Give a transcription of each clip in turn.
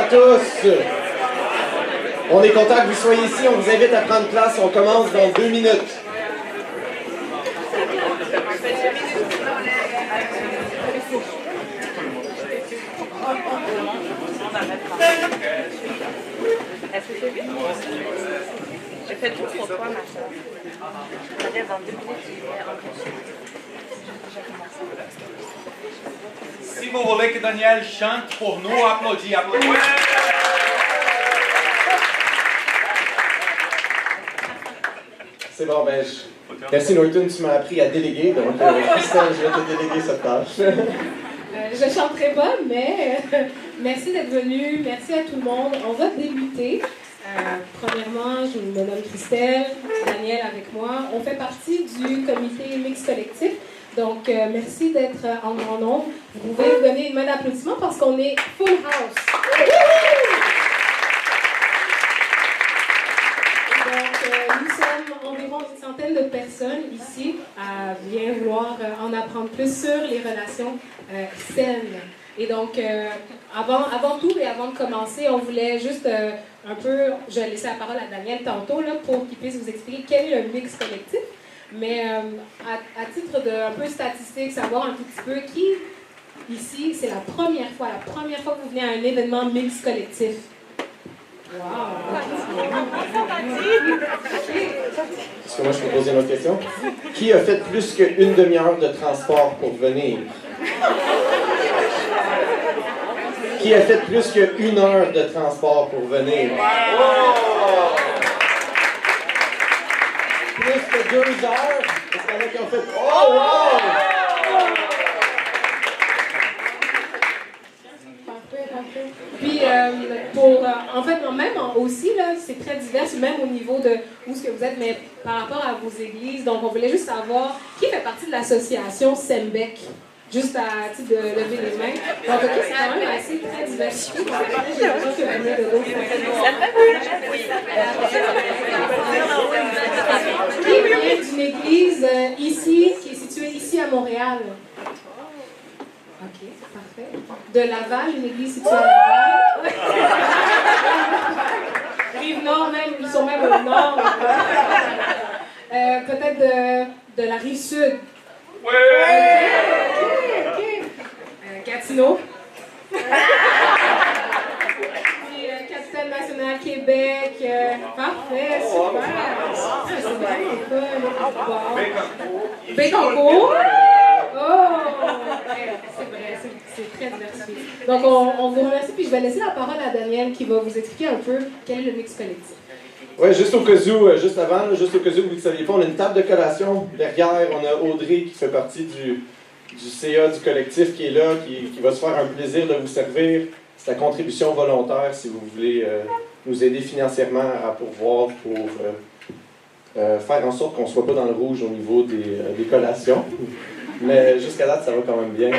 tous. On est content que vous soyez ici. On vous invite à prendre place. On commence dans 2 minutes. Est-ce que c'est lui? J'ai fait tout pour toi, ma soeur. Peut-être dans 2 minutes, je vais empêcher. Si vous voulez que Daniel chante pour nous, applaudissez. C'est bon, ben, merci Norton, tu m'as appris à déléguer, donc Christelle, je vais te déléguer cette tâche. Je ne chanterai pas, mais merci d'être venu, merci à tout le monde. On va débuter. Premièrement, je me nomme Christelle, Daniel avec moi. On fait partie du comité Mix Collectif. Donc, merci d'être en grand nombre. Vous pouvez nous donner une main d'applaudissement parce qu'on est full house. Donc, nous sommes environ une centaine de personnes ici à bien vouloir en apprendre plus sur les relations saines. Et donc, avant tout et avant de commencer, on voulait juste un peu, je vais laisser la parole à Daniel tantôt là, pour qu'il puisse vous expliquer quel est le mix collectif. Mais à titre de un peu statistique, savoir un tout petit peu qui, ici, c'est la première fois que vous venez à un événement mix collectif. Wow! Est-ce que moi je peux poser une autre question? Qui a fait plus qu'une demi-heure de transport pour venir? Qui a fait plus qu'une heure de transport pour venir? Plus que 2 heures? Est-ce qu'il y en a qui ont fait... Oh, wow! Parfait. Puis, en fait, même aussi, là, c'est très divers, même au niveau de où est-ce que vous êtes, mais par rapport à vos églises. Donc, on voulait juste savoir qui fait partie de l'association Sembec. Juste à titre de lever les mains. Donc, OK, c'est quand même assez très diversifié. J'ai l'impression que vous venez de d'autres qui vient d'une église ici, qui est située ici à Montréal? OK, parfait. De Laval, une église située à Laval. Rive-Nord même, ils sont même au nord. Peut-être de la Rive-Sud. OK. Gatineau. Puis Capitale nationale Québec. Parfait, super. C'est vraiment fun. Bécancour. Oh! C'est vrai, c'est très diversifié. Donc, on vous remercie, puis je vais laisser la parole à Daniel qui va vous expliquer un peu quel est le mix collectif. Oui, juste au cas où, juste avant, juste au cas où vous ne le saviez pas, on a une table de collation derrière. On a Audrey qui fait partie du CA du collectif qui est là, qui va se faire un plaisir de vous servir. C'est la contribution volontaire si vous voulez nous aider financièrement à pourvoir pour faire en sorte qu'on ne soit pas dans le rouge au niveau des collations. Mais jusqu'à date, ça va quand même bien.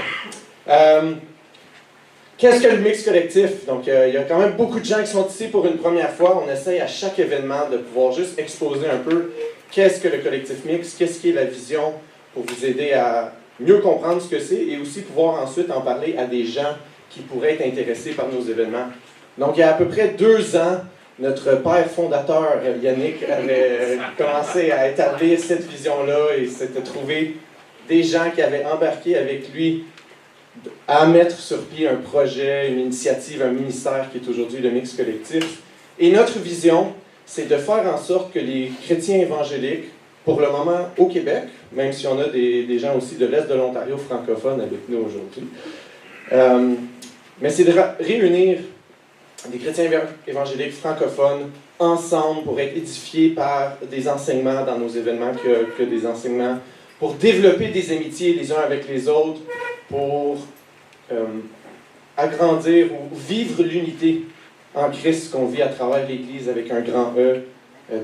Qu'est-ce que le mix collectif? Donc, il y a quand même beaucoup de gens qui sont ici pour une première fois. On essaye à chaque événement de pouvoir juste exposer un peu qu'est-ce que le collectif mix, qu'est-ce qui est la vision pour vous aider à mieux comprendre ce que c'est et aussi pouvoir ensuite en parler à des gens qui pourraient être intéressés par nos événements. Donc, il y a à peu près 2 ans, notre père fondateur, Yannick, avait commencé à établir cette vision-là et s'était trouvé des gens qui avaient embarqué avec lui à mettre sur pied un projet, une initiative, un ministère qui est aujourd'hui le Mix Collectif. Et notre vision, c'est de faire en sorte que les chrétiens évangéliques, pour le moment au Québec, même si on a des gens aussi de l'Est de l'Ontario francophones avec nous aujourd'hui, mais c'est de réunir des chrétiens évangéliques francophones ensemble pour être édifiés par des enseignements dans nos événements, que des enseignements pour développer des amitiés les uns avec les autres, pour agrandir ou vivre l'unité en Christ qu'on vit à travers l'Église avec un grand E,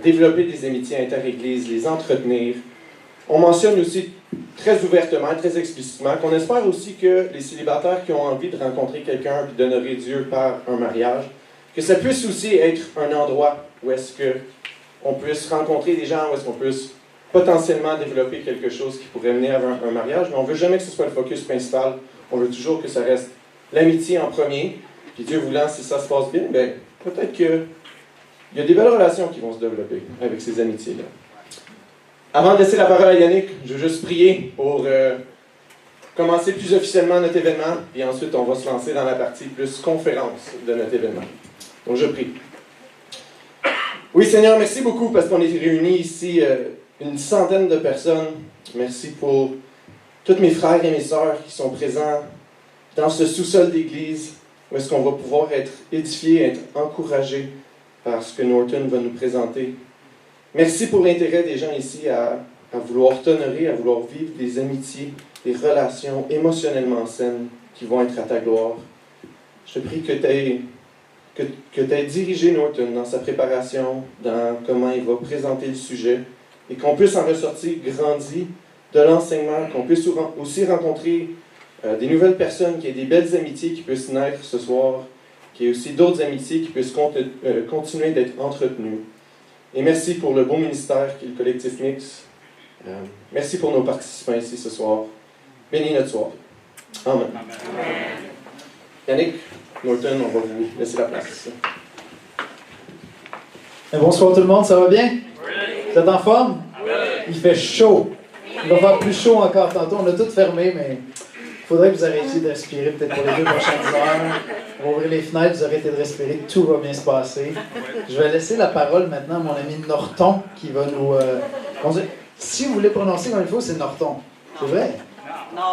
développer des amitiés inter-églises, les entretenir. On mentionne aussi très ouvertement, très explicitement, qu'on espère aussi que les célibataires qui ont envie de rencontrer quelqu'un et d'honorer Dieu par un mariage, que ça puisse aussi être un endroit où est-ce qu'on puisse rencontrer des gens, où est-ce qu'on puisse potentiellement développer quelque chose qui pourrait mener à un mariage, mais on ne veut jamais que ce soit le focus principal. On veut toujours que ça reste l'amitié en premier. Puis Dieu voulant, si ça se passe bien, ben, peut-être qu'il y a des belles relations qui vont se développer avec ces amitiés-là. Avant de laisser la parole à Yannick, je veux juste prier pour commencer plus officiellement notre événement, et ensuite on va se lancer dans la partie plus conférence de notre événement. Donc je prie. Oui Seigneur, merci beaucoup parce qu'on est réunis ici, une centaine de personnes. Merci pour tous mes frères et mes sœurs qui sont présents dans ce sous-sol d'église, où est-ce qu'on va pouvoir être édifiés, être encouragés par ce que Norton va nous présenter. Merci pour l'intérêt des gens ici à vouloir t'honorer, à vouloir vivre des amitiés, des relations émotionnellement saines qui vont être à ta gloire. Je te prie que tu aies dirigé Norton dans sa préparation, dans comment il va présenter le sujet, et qu'on puisse en ressortir grandi de l'enseignement, qu'on puisse aussi rencontrer des nouvelles personnes, qu'il y ait des belles amitiés qui puissent naître ce soir, qu'il y ait aussi d'autres amitiés qui puissent continuer d'être entretenues. Et merci pour le beau ministère qui est le collectif Mix. Merci pour nos participants ici ce soir. Bénis notre soirée. Amen. Yannick, Norton, on va vous laisser la place. Bonsoir tout le monde, ça va bien? Vous êtes en forme? Il fait chaud. Il va faire plus chaud encore tantôt. On a tout fermé, mais il faudrait que vous arrêtiez de respirer peut-être pour les 2 prochaines heures. On va ouvrir les fenêtres, vous arrêtez de respirer, tout va bien se passer. Je vais laisser la parole maintenant à mon ami Norton qui va nous... si vous voulez prononcer comme il faut, c'est Norton. C'est vrai?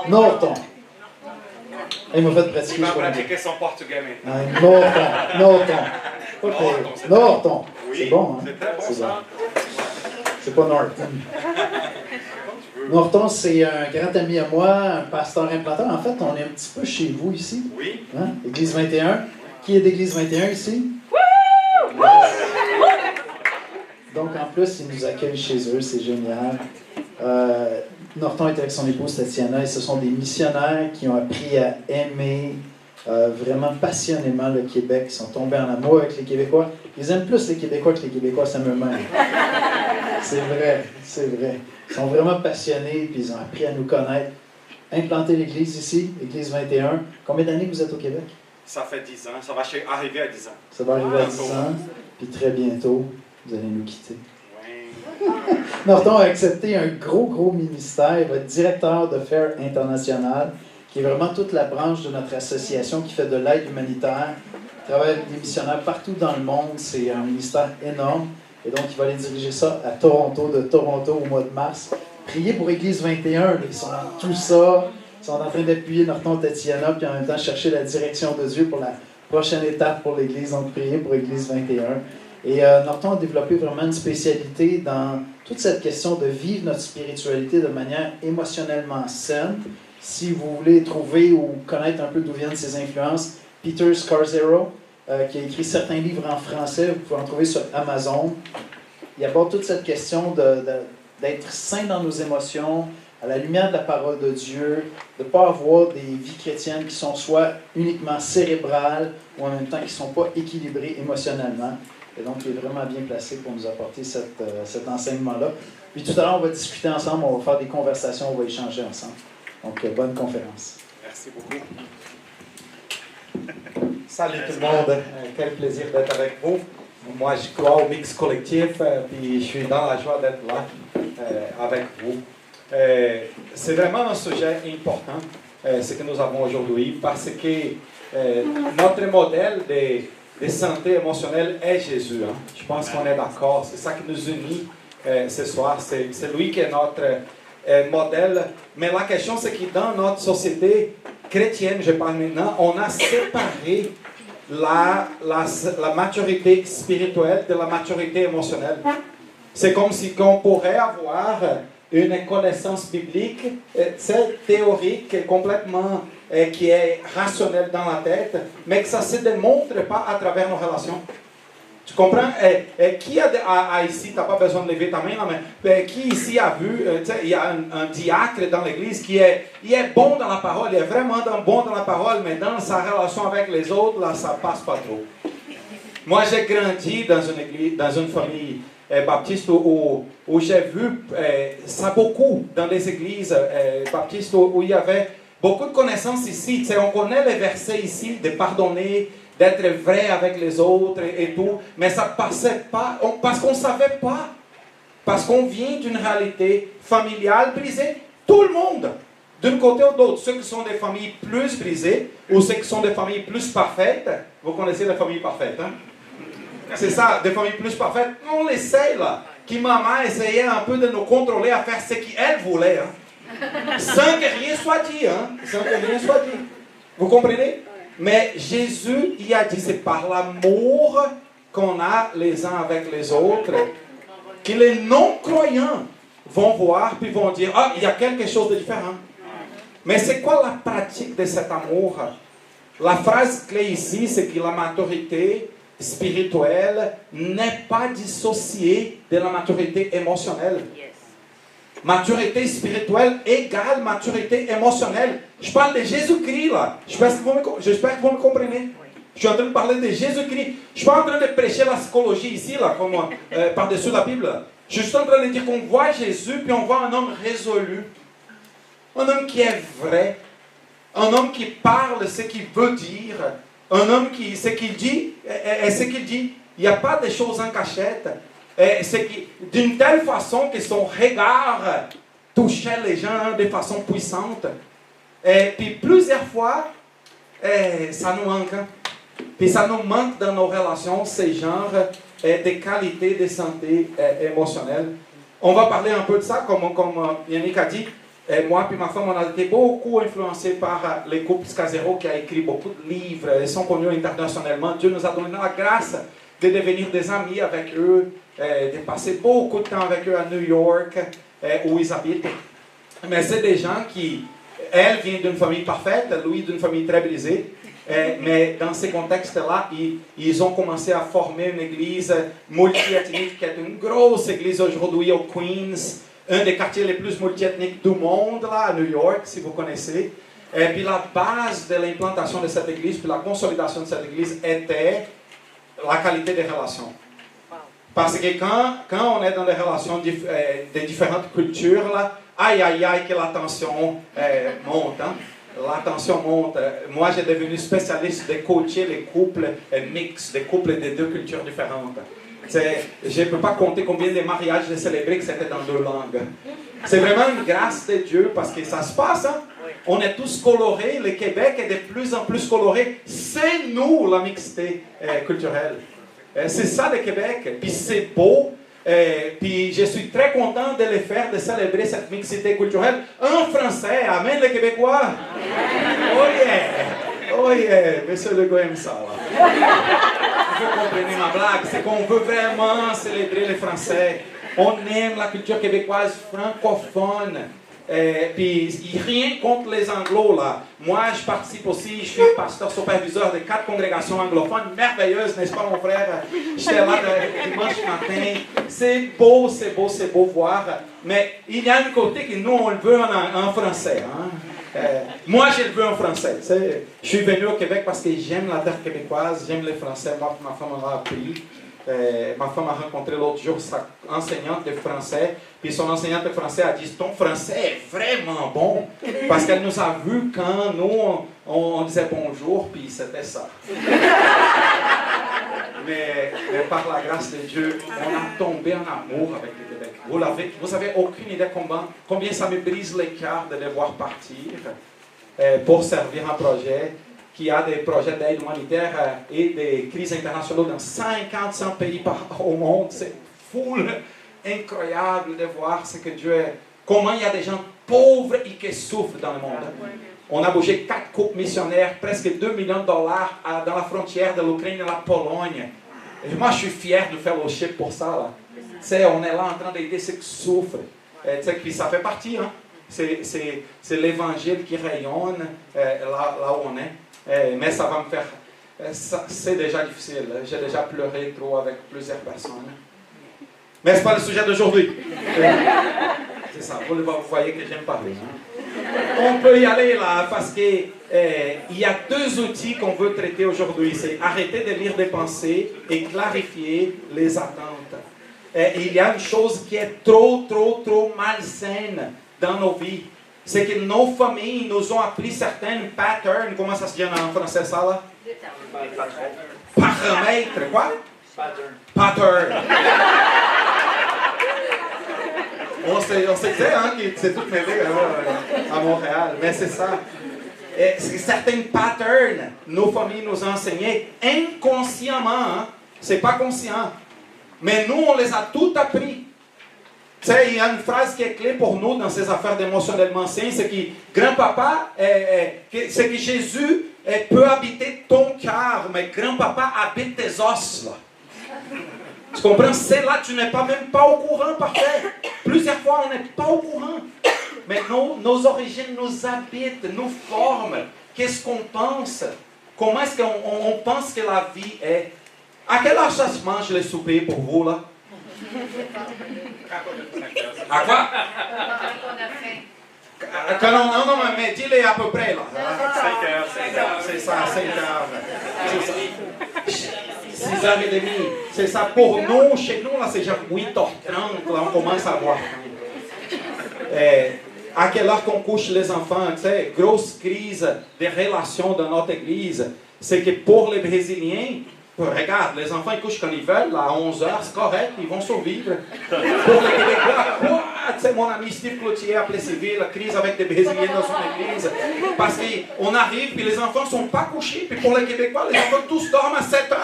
Norton. Il m'a fait pratiquer. Il va pratiquer son portugais maintenant. Norton. Oui, C'est bon, hein? c'est très bon C'est ça. bon. C'est pas Norton. Norton, c'est un grand ami à moi, un pasteur implanteur. En fait, on est un petit peu chez vous ici. Oui. Hein? Église 21. Qui est d'Église 21 ici? Donc, en plus, ils nous accueillent chez eux, c'est génial. Norton est avec son épouse Tatiana et ce sont des missionnaires qui ont appris à aimer vraiment passionnément le Québec. Ils sont tombés en amour avec les Québécois. Ils aiment plus les Québécois que les Québécois s'aiment eux-mêmes. C'est vrai, c'est vrai. Ils sont vraiment passionnés puis ils ont appris à nous connaître. Implanter l'église ici, l'église 21. Combien d'années que vous êtes au Québec? Ça fait 10 ans, ça va arriver à 10 ans. Ça va arriver à 10 ans, puis très bientôt, vous allez nous quitter. Oui. Norton a accepté un gros ministère. Il va être directeur de Faire International, qui est vraiment toute la branche de notre association qui fait de l'aide humanitaire. Il travaille avec des missionnaires partout dans le monde. C'est un ministère énorme. Et donc, il va aller diriger ça à Toronto, de Toronto au mois de mars. Priez pour Église 21. Ils sont dans tout ça. Ils sont en train d'appuyer Norton Tatiana, puis en même temps chercher la direction de Dieu pour la prochaine étape pour l'Église. Donc, priez pour Église 21. Et Norton a développé vraiment une spécialité dans toute cette question de vivre notre spiritualité de manière émotionnellement saine. Si vous voulez trouver ou connaître un peu d'où viennent ses influences, Peter Scarzero, qui a écrit certains livres en français, vous pouvez en trouver sur Amazon. Il aborde toute cette question d'être sain dans nos émotions, à la lumière de la parole de Dieu, de ne pas avoir des vies chrétiennes qui sont soit uniquement cérébrales ou en même temps qui ne sont pas équilibrées émotionnellement. Et donc, il est vraiment bien placé pour nous apporter cet enseignement-là. Puis tout à l'heure, on va discuter ensemble, on va faire des conversations, on va échanger ensemble. Donc, bonne conférence. Merci beaucoup. Salut tout le monde, quel plaisir d'être avec vous. Moi, je crois au Mix Collectif, puis je suis dans la joie d'être là avec vous. C'est vraiment un sujet important, ce que nous avons aujourd'hui, parce que notre modèle de santé émotionnelle est Jésus. Hein. Je pense qu'on est d'accord, c'est ça qui nous unit ce soir, c'est lui qui est notre modèle. Mais la question, c'est que dans notre société chrétienne, je parle maintenant, on a séparé la maturité spirituelle de la maturité émotionnelle. C'est comme si on pourrait avoir une connaissance biblique, théorique, complètement qui est rationnelle dans la tête, mais que ça ne se démontre pas à travers nos relations. Tu comprends? Qui a ici, tu n'as pas besoin de lever ta main, mais qui ici a vu, il y a un diacre dans l'église qui est bon dans la parole, il est vraiment bon dans la parole, mais dans sa relation avec les autres, là, ça ne passe pas trop. Moi, j'ai grandi dans une église, dans une famille baptiste où j'ai vu ça beaucoup dans les églises baptistes où il y avait beaucoup de connaissances ici. On connaît les versets ici de pardonner, d'être vrai avec les autres et tout, mais ça passait pas, parce qu'on ne savait pas. Parce qu'on vient d'une réalité familiale brisée. Tout le monde, d'un côté ou de l'autre, ceux qui sont des familles plus brisées ou ceux qui sont des familles plus parfaites. Vous connaissez les familles parfaites, hein? C'est ça, des familles plus parfaites. On l'essaye là. Qui maman essayait un peu de nous contrôler à faire ce qu'elle voulait. Hein? Sans que rien soit dit. Hein? Sans que rien soit dit. Vous comprenez? Mais Jésus, il a dit, c'est par l'amour qu'on a les uns avec les autres que les non-croyants vont voir puis vont dire, ah, il y a quelque chose de différent. Mais c'est quoi la pratique de cet amour? La phrase clé ici, c'est que la maturité spirituelle n'est pas dissociée de la maturité émotionnelle. Maturité spirituelle égale maturité émotionnelle. Je parle de Jésus-Christ là. J'espère que vous me comprenez. Je suis en train de parler de Jésus-Christ. Je ne suis pas en train de prêcher la psychologie ici, là, comme par-dessus la Bible. Là. Je suis juste en train de dire qu'on voit Jésus, puis on voit un homme résolu. Un homme qui est vrai. Un homme qui parle ce qu'il veut dire. Un homme qui, ce qu'il dit, et ce qu'il dit. Il n'y a pas de choses en cachette. C'est d'une telle façon que son regard touchait les gens de façon puissante. Et puis plusieurs fois, ça nous manque. Puis ça nous manque dans nos relations, ces genres de qualité de santé émotionnelle. On va parler un peu de ça, comme Yannick a dit. Moi et ma femme, on a été beaucoup influencés par les couples Casero qui a écrit beaucoup de livres. Ils sont connus internationalement. Dieu nous a donné la grâce de devenir des amis avec eux, de passer beaucoup de temps avec eux à New York, où ils habitent. Mais c'est des gens qui, elle vient d'une famille parfaite, lui d'une famille très brisée. Mais dans ces contextes-là, ils ont commencé à former une église multiethnique qui est une grosse église aujourd'hui au Queens, un des quartiers les plus multiethniques du monde, là, à New York, si vous connaissez. Et puis la base de l'implantation de cette église, puis la consolidation de cette église était la qualité des relations. Parce que quand on est dans des relations de différentes cultures, là, aïe aïe aïe que la tension monte. Hein? La tension monte. Moi, j'ai devenu spécialiste de coacher les couples mixtes, des couples de deux cultures différentes. Je ne peux pas compter combien de mariages j'ai célébrés que c'était dans deux langues. C'est vraiment une grâce de Dieu parce que ça se passe. Hein? On est tous colorés. Le Québec est de plus en plus coloré. C'est nous la mixité culturelle. C'est ça le Québec. Puis c'est beau. Puis je suis très content de le faire, de célébrer cette mixité culturelle en français. Amen les Québécois. Oh yeah. Oh yeah. Monsieur Legault aime ça. Là. Vous comprenez ma blague? C'est qu'on veut vraiment célébrer les Français. On aime la culture québécoise francophone. Puis rien contre les anglos là. Moi je participe aussi, je suis pasteur superviseur de 4 congrégations anglophones merveilleuses, n'est-ce pas mon frère? J'étais là dimanche matin. C'est beau voir. Mais il y a un côté que nous on le veut en français. Hein? Moi je le veux en français. Je suis venu au Québec parce que j'aime la terre québécoise, j'aime les Français. Moi ma femme en a appris. Ma femme a rencontré l'autre jour sa enseignante de français, puis son enseignante de français a dit « Ton français est vraiment bon !» Parce qu'elle nous a vus quand nous, on disait bonjour, puis c'était ça. mais par la grâce de Dieu, on a tombé en amour avec le Québec. Vous avez aucune idée combien ça me brise le cœur de les voir partir pour servir un projet qui a des projets d'aide humanitaire et des crises internationales dans 50 pays au monde. C'est fou, incroyable de voir ce que Dieu est. Comment il y a des gens pauvres et qui souffrent dans le monde. On a bougé 4 couples missionnaires, presque 2 millions de dollars dans la frontière de l'Ukraine et la Pologne. Et moi, je suis fier du fellowship pour ça. Là. On est là en train d'aider ceux qui souffrent. Puis ça fait partie. Hein. C'est l'évangile qui rayonne là où on est. Mais ça va me faire... c'est déjà difficile. J'ai déjà pleuré trop avec plusieurs personnes. Mais ce n'est pas le sujet d'aujourd'hui. C'est ça. Vous voyez que j'aime parler. Hein? On peut y aller là parce qu'il y a 2 outils qu'on veut traiter aujourd'hui. C'est arrêter de lire des pensées et clarifier les attentes. Il y a une chose qui est trop malsaine dans nos vies. c'est que nos familles nous ont appris certaines patterns. Comment ça se dit en français ça là? Paramètres, quoi? Pattern. On se disait hein, que c'est tout mêlé à Montréal, mais c'est ça. Certains patterns, nos familles nous ont enseignés inconsciemment. Hein? C'est pas conscient. Mais nous, on les a tout appris. Tu sais, il y a une phrase qui est clé pour nous dans ces affaires d'émotionnellement sain, c'est que grand-papa, c'est que Jésus peut habiter ton cœur, mais grand-papa habite tes os. Là. Tu comprends? C'est là, tu n'es même pas au courant, parfait. Plusieurs fois, on n'est pas au courant. Mais nos origines nous habitent, nous forment. Qu'est-ce qu'on pense? Comment est-ce qu'on pense que la vie est? À quelle heure ça se mange les soupers pour vous, là? À quoi? Non, mais dis-les à peu près, là. 5 heures. C'est ça, 5 heures. 6h30. C'est ça. Pour nous, chez nous, là, c'est genre 8h30. Là, on commence à voir. À quelle heure qu'on couche les enfants? Tu sais, grosse crise des relations dans notre église. C'est que pour les Brésiliens, regarde, les enfants ils couchent quand ils veulent, à 11h, c'est correct, ils vont survivre. Pour les Québécois, quoi? Tu sais, mon ami Steve Cloutier a appelé la crise avec des Brésiliens dans son église. Parce qu'on arrive, puis les enfants ne sont pas couchés, puis pour les Québécois, les enfants tous dorment à 7h.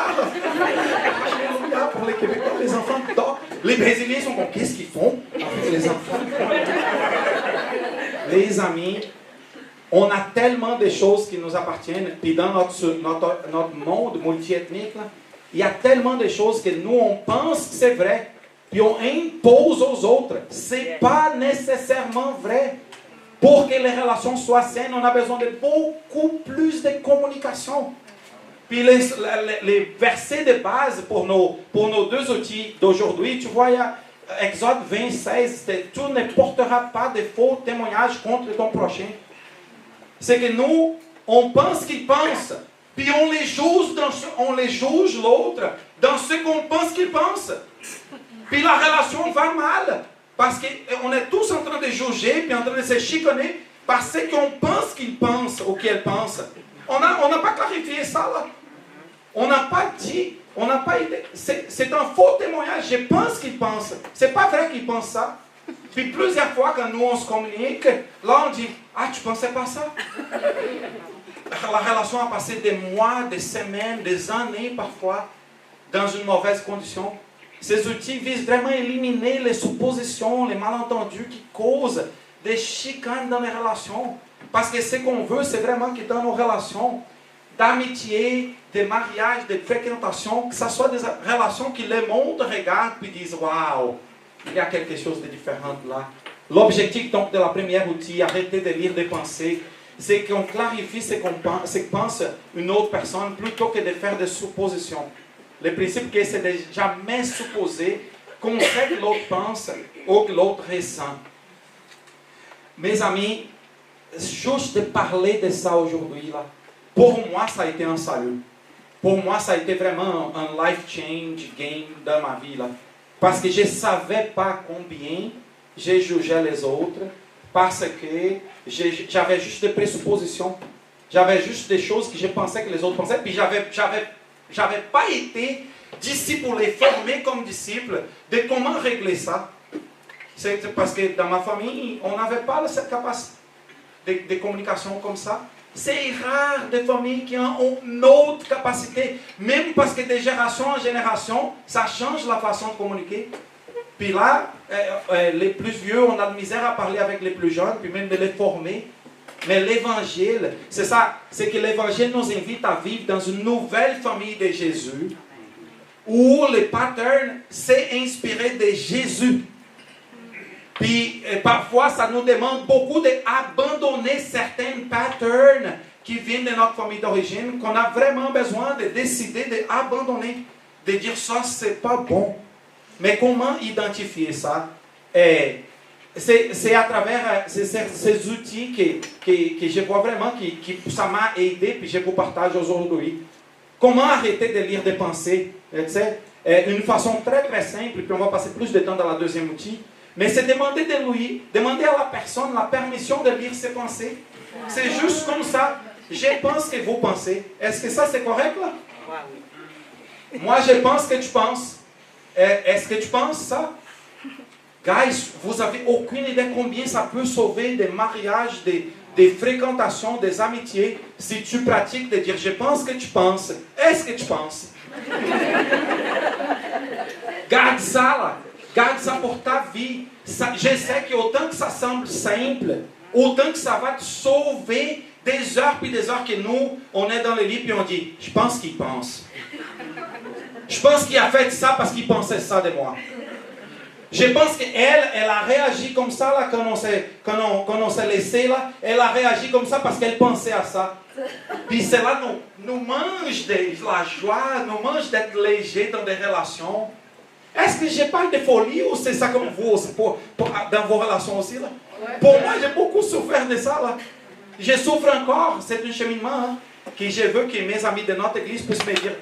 Pour les Québécois, les enfants dorment. Les Brésiliens sont comme, qu'est-ce qu'ils font avec les enfants? Les amis, on a tellement de choses qui nous appartiennent, puis dans notre monde multiethnique, là, il y a tellement de choses que nous, on pense que c'est vrai, puis on impose aux autres. C'est pas nécessairement vrai. Pour que les relations soient saines, on a besoin de beaucoup plus de communication. Puis les versets de base pour nos deux outils d'aujourd'hui, tu vois, il y a Exode 20:16, tu ne porteras pas de faux témoignages contre ton prochain. C'est que nous, on pense qu'il pense, puis on les juge l'autre dans ce qu'on pense qu'il pense. Puis la relation va mal, parce qu'on est tous en train de juger, puis en train de se chicaner, parce qu'on pense qu'il pense ou qu'elle pense. On n'a pas clarifié ça, là. On n'a pas dit, on n'a pas été... C'est un faux témoignage, je pense qu'il pense. C'est pas vrai qu'il pense ça. Puis plusieurs fois, quand nous on se communique, là on dit, ah, tu pensais pas ça? La relation a passé des mois, des semaines, des années parfois, dans une mauvaise condition. Ces outils visent vraiment à éliminer les suppositions, les malentendus qui causent des chicanes dans les relations. Parce que ce qu'on veut, c'est vraiment que dans nos relations, d'amitié, de mariage, de fréquentation, que ce soit des relations qui le monde regarde puis disent, waouh, il y a quelque chose de différent là. L'objectif donc de la première outil, arrêter de lire des pensées, c'est qu'on clarifie ce que pense une autre personne plutôt que de faire des suppositions. Le principe c'est de jamais supposer qu'on sait que l'autre pense ou que l'autre ressent. Mes amis, juste de parler de ça aujourd'hui là, pour moi ça a été un salut. Pour moi ça a été vraiment un life change game dans ma vie là. Parce que je ne savais pas combien je jugeais les autres, parce que j'avais juste des présuppositions. J'avais juste des choses que je pensais que les autres pensaient, puis j'avais pas été disciplé, formé comme disciple de comment régler ça. C'est parce que dans ma famille, on n'avait pas cette capacité de communication comme ça. C'est rare des familles qui ont une autre capacité, même parce que de génération en génération, ça change la façon de communiquer. Puis là, les plus vieux, on a de misère à parler avec les plus jeunes, puis même de les former. Mais l'évangile, c'est ça, c'est que l'évangile nous invite à vivre dans une nouvelle famille de Jésus, où le pattern s'est inspiré de Jésus. Puis parfois, ça nous demande beaucoup d'abandonner certains patterns qui viennent de notre famille d'origine, qu'on a vraiment besoin de décider d'abandonner, de dire ça, c'est pas bon. Mais comment identifier ça? C'est à travers ces outils que je vois vraiment que ça m'a aidé, puis je vous partage aujourd'hui. Comment arrêter de lire des pensées? Tu sais, une façon très très simple, puis on va passer plus de temps dans la deuxième outil. Mais c'est demander à la personne la permission de lire ses pensées. C'est juste comme ça. Je pense que vous pensez. Est-ce que ça c'est correct là? Moi je pense que tu penses. Est-ce que tu penses ça? Guys, vous avez aucune idée combien ça peut sauver des mariages, des fréquentations, des amitiés, si tu pratiques de dire je pense que tu penses. Est-ce que tu penses? Garde ça là. Garde ça pour ta vie. Ça, je sais qu'autant que ça semble simple, autant que ça va te sauver des heures puis des heures que nous, on est dans le lit puis on dit, je pense qu'il pense. Je pense qu'il a fait ça parce qu'il pensait ça de moi. Je pense qu'elle a réagi comme ça là, quand on s'est laissé là. Elle a réagi comme ça parce qu'elle pensait à ça. Puis cela nous mange de la joie, nous mange d'être léger dans des relations. Est-ce que je parle de folie ou c'est ça comme vous aussi, dans vos relations aussi là? Pour moi, j'ai beaucoup souffert de ça là. Je souffre encore, c'est un cheminement hein, que je veux que mes amis de notre église puissent me dire,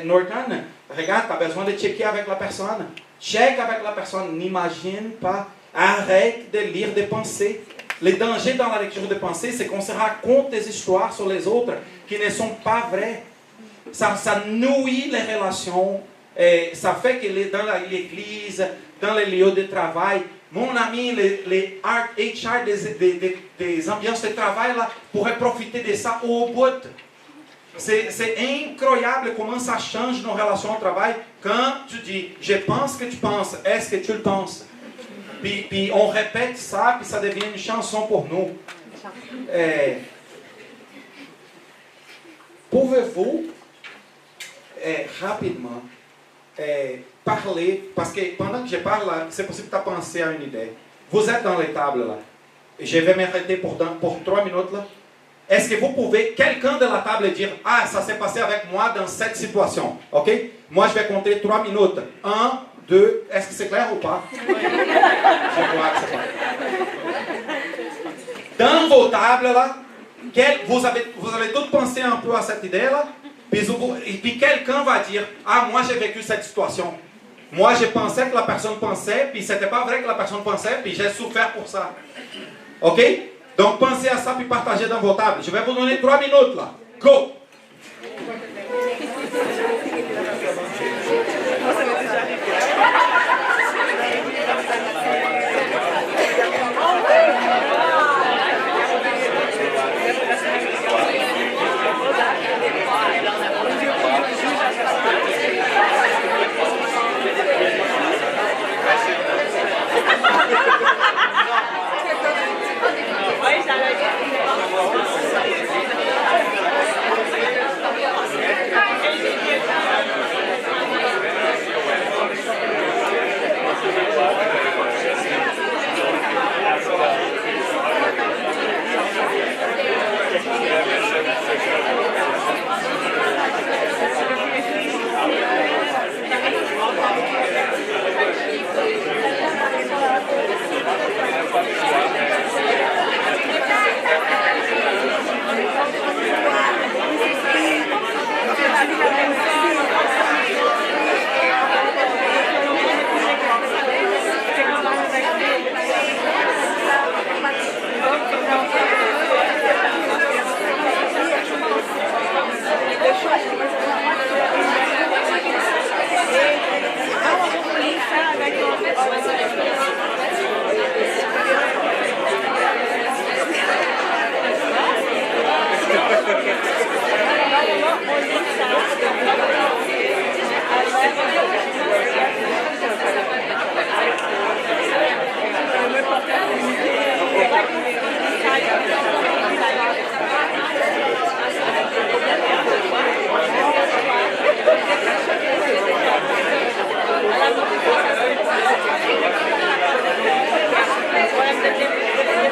Norton, regarde, tu as besoin de checker avec la personne. Check avec la personne, n'imagine pas, arrête de lire des pensées. Le danger dans la lecture de pensées, c'est qu'on se raconte des histoires sur les autres qui ne sont pas vraies. Ça nuit les relations, et ça fait que dans l'église, dans les lieux de travail, mon ami, les HR des ambiances de travail là, pourraient profiter de ça au bout. C'est incroyable comment ça change nos relations au travail quand tu dis « je pense que tu penses, est-ce que tu le penses ?» Puis on répète ça, puis ça devient une chanson pour nous. Pouvez-vous rapidement parler, parce que pendant que je parle, c'est possible que tu as pensé à une idée. Vous êtes dans les tables là. Je vais m'arrêter pour 3 minutes là. Est-ce que vous pouvez, quelqu'un de la table, dire « Ah, ça s'est passé avec moi dans cette situation. » OK? Moi, je vais compter 3 minutes. 1, 2, est-ce que c'est clair ou pas? Je crois que c'est clair. Dans vos tables, là, vous avez tous pensé un peu à cette idée-là, puis quelqu'un va dire « Ah, moi, j'ai vécu cette situation. Moi, je pensais que la personne pensait, puis c'était pas vrai que la personne pensait, puis j'ai souffert pour ça. » OK? Donc, pensez à ça, puis partagez dans vos tables. Je vais vous donner 3 minutes, là. Go!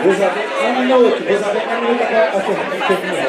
Vous avez 1 minute, à finir.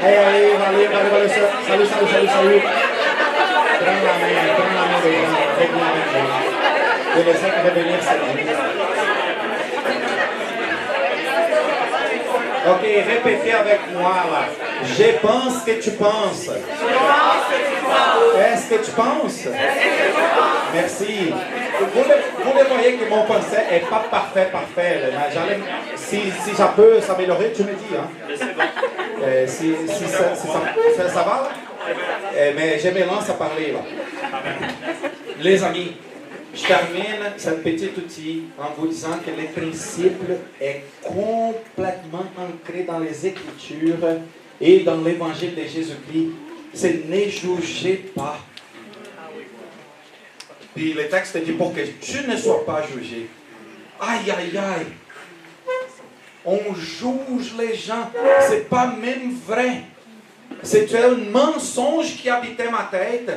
Hey, valeu, valeu, valeu. Salut, salut, salut, salut. Prends la main des gens. Reviens avec moi. Je les ai revenir cette nuit. Ok, répétez avec moi là. Je pense que tu penses. Est-ce que tu penses? Merci. Vous le voyez que mon pensée n'est pas parfait. Si ça peut s'améliorer, tu me dis. Hein? Si ça va là? Mais je me lance à parler là. Les amis, je termine ce petit outil en vous disant que le principe est complètement ancré dans les Écritures et dans l'Évangile de Jésus-Christ. C'est ne jugez pas. Puis le texte dit pour que tu ne sois pas jugé. Aïe, aïe, aïe. On juge les gens. C'est pas même vrai. C'était un mensonge qui habitait ma tête,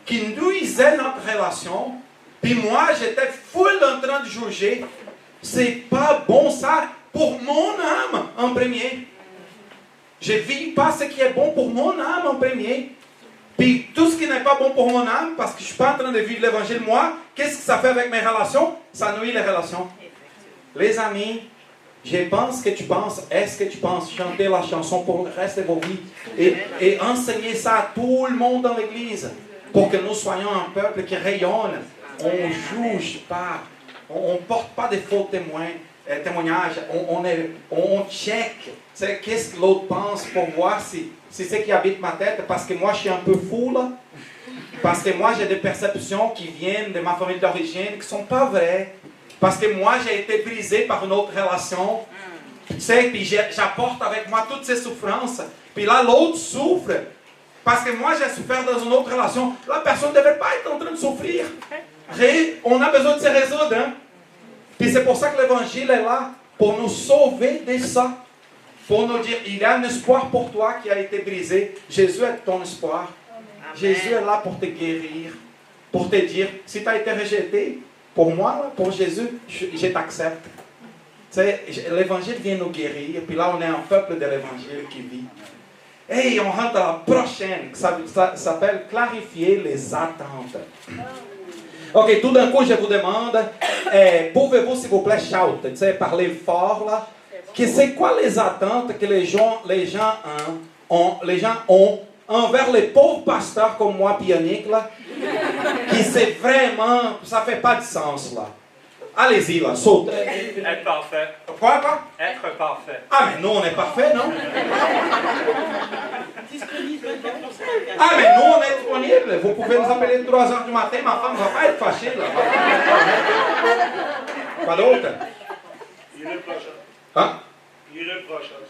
qui nuisait notre relation. Puis moi, j'étais full en train de juger. C'est pas bon ça pour mon âme en premier. Je ne vis pas ce qui est bon pour mon âme en premier. Puis tout ce qui n'est pas bon pour mon âme, parce que je ne suis pas en train de vivre l'évangile, moi, qu'est-ce que ça fait avec mes relations? Ça nuit les relations. Les amis, je pense que tu penses, est-ce que tu penses, chanter la chanson pour le reste de vos vies et enseigner ça à tout le monde dans l'église pour que nous soyons un peuple qui rayonne. On ne juge pas, on ne porte pas de faux témoignages, on check, qu'est-ce que l'autre pense pour voir si c'est ce qui habite ma tête, parce que moi je suis un peu fou là, parce que moi j'ai des perceptions qui viennent de ma famille d'origine qui ne sont pas vraies, parce que moi j'ai été brisé par une autre relation, tu sais, puis j'apporte avec moi toutes ces souffrances, puis là l'autre souffre, parce que moi j'ai souffert dans une autre relation, la personne ne devait pas être en train de souffrir. On a besoin de se résoudre. Hein? Puis c'est pour ça que l'évangile est là, pour nous sauver de ça. Pour nous dire, il y a un espoir pour toi qui a été brisé. Jésus est ton espoir. Amen. Jésus est là pour te guérir. Pour te dire, si tu as été rejeté, pour moi, pour Jésus, je t'accepte. Tu sais, l'évangile vient nous guérir. Puis là, on est un peuple de l'évangile qui vit. Et on rentre à la prochaine, ça s'appelle clarifier les attentes. Ok, tout d'un coup, je vous demande, pouvez-vous, s'il vous plaît, shout, tu sais, parler fort, là, que c'est quoi les attentes que les gens ont envers les pauvres pasteurs comme moi, Yannick, là, qui c'est vraiment, ça fait pas de sens, là. Allez-y, là, saute. Être parfait. Quoi? Être parfait. Ah, mais nous, on est parfait, non? Ah, mais nous, on est disponible. Vous pouvez nous appeler à 3 h du matin. Ma femme ne va pas être fâchée, là. Quoi d'autre? Irréprochable. Hein? Irréprochable.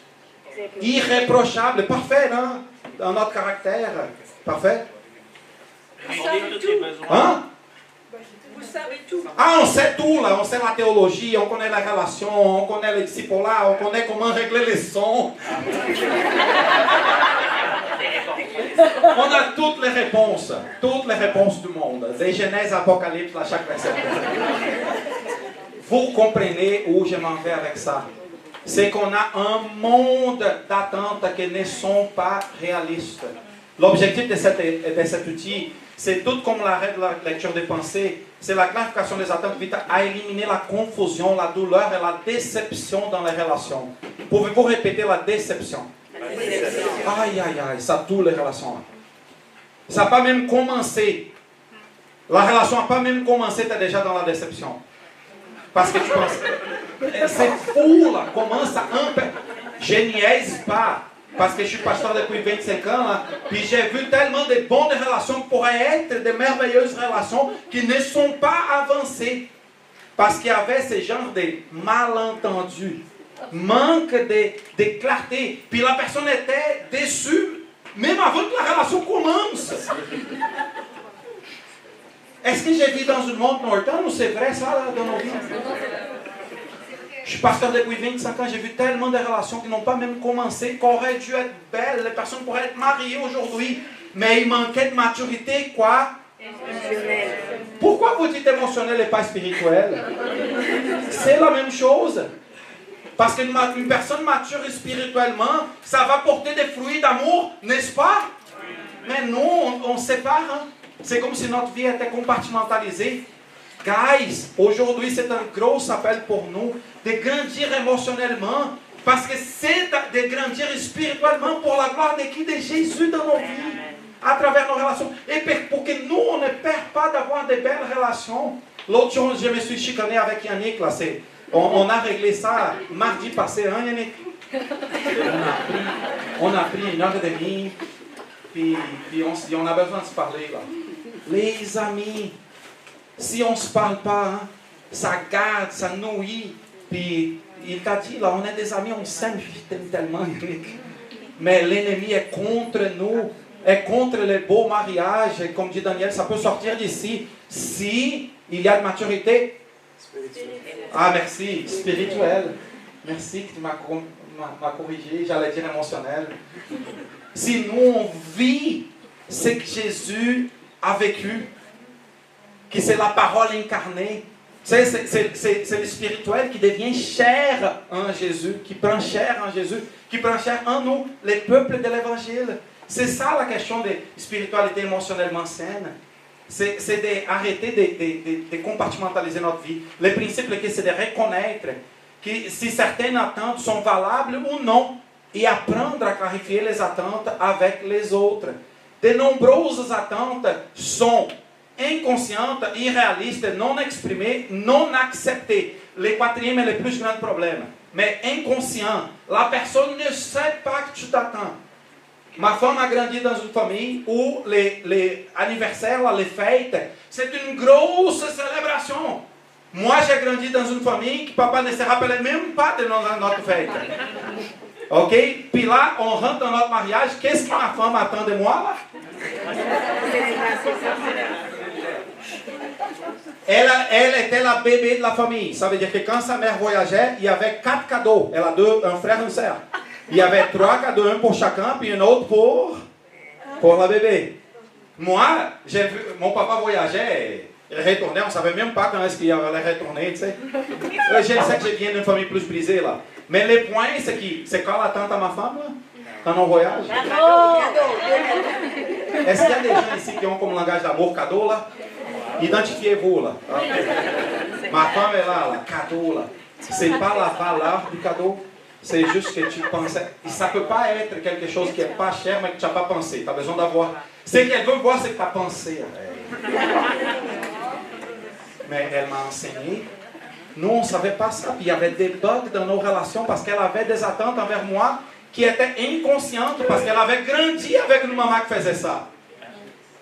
Irréprochable. Parfait, non? Dans notre caractère. Parfait. Hein? Vous savez tout. Ah, on sait tout, là. On sait la théologie, on connaît la relation, on connaît les disciples-là, on connaît comment régler les sons. On a toutes les réponses du monde. Des Genèse à Apocalypse, à chaque verset. Vous comprenez où je m'en vais avec ça? C'est qu'on a un monde d'attentes qui ne sont pas réalistes. L'objectif de cet outil, c'est tout comme la règle de la lecture des pensées, c'est la clarification des attentes vite à éliminer la confusion, la douleur et la déception dans les relations. Pouvez-vous répéter la déception? Aïe, aïe, aïe, ça touche les relations. Ça n'a pas même commencé. La relation n'a pas même commencé, tu es déjà dans la déception. Parce que tu penses, c'est fou là, comment ça je niaise pas. Parce que je suis pasteur depuis 25 ans, là, puis j'ai vu tellement de bonnes relations qui pourraient être de merveilleuses relations qui ne sont pas avancées. Parce qu'il y avait ce genre de malentendus, manque de clarté. Puis la personne était déçue, même avant que la relation commence. Est-ce que j'ai vécu dans une monde Norton ou c'est vrai ça là, dans nos vies? Je suis pasteur depuis 25 ans, j'ai vu tellement de relations qui n'ont pas même commencé, qui auraient dû être belles, les personnes pourraient être mariées aujourd'hui, mais il manquait de maturité, quoi? Émotionnel. Pourquoi vous dites émotionnel et pas spirituel? C'est la même chose. Parce qu'une personne mature spirituellement, ça va porter des fruits d'amour, n'est-ce pas? Mais nous, on sépare. Hein? C'est comme si notre vie était compartimentalisée. Guys, aujourd'hui, c'est un gros appel pour nous de grandir émotionnellement. Parce que c'est de grandir spirituellement pour la gloire de qui? De Jésus dans nos vies. À travers nos relations. Et pour que nous, on ne perd pas d'avoir de belles relations. L'autre jour, je me suis chicané avec Yannick. Là, on a réglé ça mardi passé, hein Yannick? On a pris 1h30. Puis on se dit, on a besoin de se parler là. Les amis, si on ne se parle pas, hein, ça garde, ça nourrit. Puis il t'a dit, là, on est des amis, on s'aime, je t'aime tellement, Yannick. Mais l'ennemi est contre nous, est contre les beaux mariages. Et comme dit Daniel, ça peut sortir d'ici si il y a de maturité. Ah, merci, spirituelle. Merci que tu m'as corrigé, j'allais dire émotionnel. Si nous, on vit ce que Jésus a vécu, que c'est la parole incarnée, c'est le spirituel qui devient chair en Jésus, qui prend chair en Jésus, qui prend chair en nous, les peuples de l'Évangile. C'est ça la question de spiritualité émotionnellement saine. C'est d'arrêter de compartimentaliser notre vie. Le principe, c'est de reconnaître que si certaines attentes sont valables ou non, et apprendre à clarifier les attentes avec les autres. De nombreuses attentes sont inconscientes, irréalistes, non exprimées, non acceptées. Le quatrième est le plus grand problème. Mais inconscient, la personne ne sait pas que tu t'attends. Ma femme a grandi dans une famille où les anniversaires, les fêtes, c'est une grosse célébration. Moi, j'ai grandi dans une famille que papa ne se rappelait même pas de notre fête. Ok? Puis là, on rentre dans notre mariage. Qu'est-ce que ma femme attend de moi là? Elle était la bébé de la famille. Ça veut dire que quand sa mère voyageait, il y avait 4 cadeaux. Elle a un frère et une sœur. Il y avait 3 cadeaux, un pour chacun, puis un autre pour la bébé. Moi, j'ai vu, mon papa voyageait, il retournait, on ne savait même pas quand est-ce qu'il allait retourner, tu sais. Je sais que je viens d'une famille plus brisée, là. Mais le point, c'est quand l'attente à ma femme, là, quand on voyage. Est-ce qu'il y a des gens ici qui ont comme langage d'amour cadeau, là? Identifiez-vous, là. Ma femme est là, cadeau, là. C'est pas la valeur du cadeau. C'est juste que tu pensais. Ça ne peut pas être quelque chose qui n'est pas cher, mais que tu n'as pas pensé. Tu as besoin d'avoir. Ce qu'elle veut voir, c'est que tu as pensé. Mais elle m'a enseigné. Nous, on ne savait pas ça. Puis il y avait des bugs dans nos relations parce qu'elle avait des attentes envers moi qui étaient inconscientes parce qu'elle avait grandi avec une maman qui faisait ça.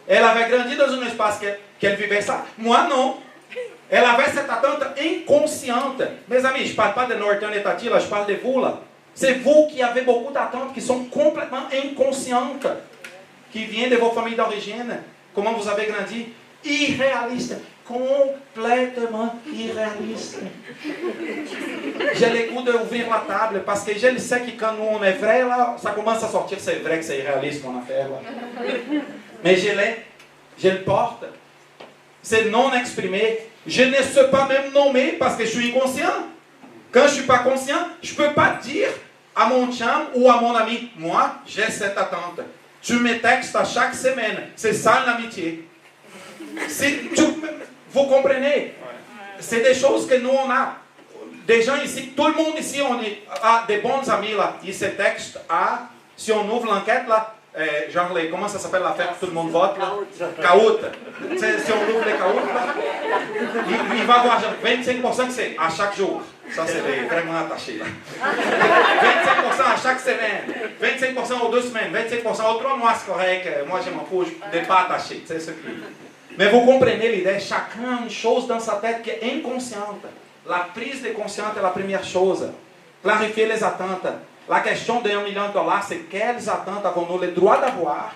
Elle avait grandi dans un espace qu'elle vivait ça. Moi, non. Elle avait cette attente inconsciente. Mes amis, je ne parle pas de Norton et Tati, là, je parle de vous, là. C'est vous qui avez beaucoup d'attentes qui sont complètement inconscientes, qui viennent de vos familles d'origine. Comment vous avez grandi? Irréaliste. Complètement irréaliste. J'ai le goût d'ouvrir la table parce que je sais que quand nous on est vrai, là, ça commence à sortir, c'est vrai que c'est irréaliste mon affaire, là. Mais je le porte. C'est non exprimé. Je ne sais pas même nommer parce que je suis inconscient. Quand je ne suis pas conscient, je ne peux pas dire à mon chum ou à mon ami, moi, j'ai cette attente. Tu me textes à chaque semaine. C'est ça l'amitié. Vous comprenez? C'est des choses que nous, on a. Des gens ici, tout le monde ici, on a des bons amis là. Ils se textent à, si on ouvre l'enquête là, genre, comment ça s'appelle l'affaire que tout le monde vote là? Caout. Si on ouvre les caouts là, il va avoir genre 25% que c'est à chaque jour. Ça, c'est vraiment attaché là. 25% à chaque semaine. 25% aux 2 semaines. 25% aux 3 mois, c'est correct. Moi, je m'en fous. Je n'ai pas attaché. C'est ce qui... Mais vous comprenez l'idée. Chacun a une chose dans sa tête qui est inconsciente. La prise de conscience est la première chose. Clarifier les attentes. La question de $1 million, c'est quelles attentes avons-nous le droit d'avoir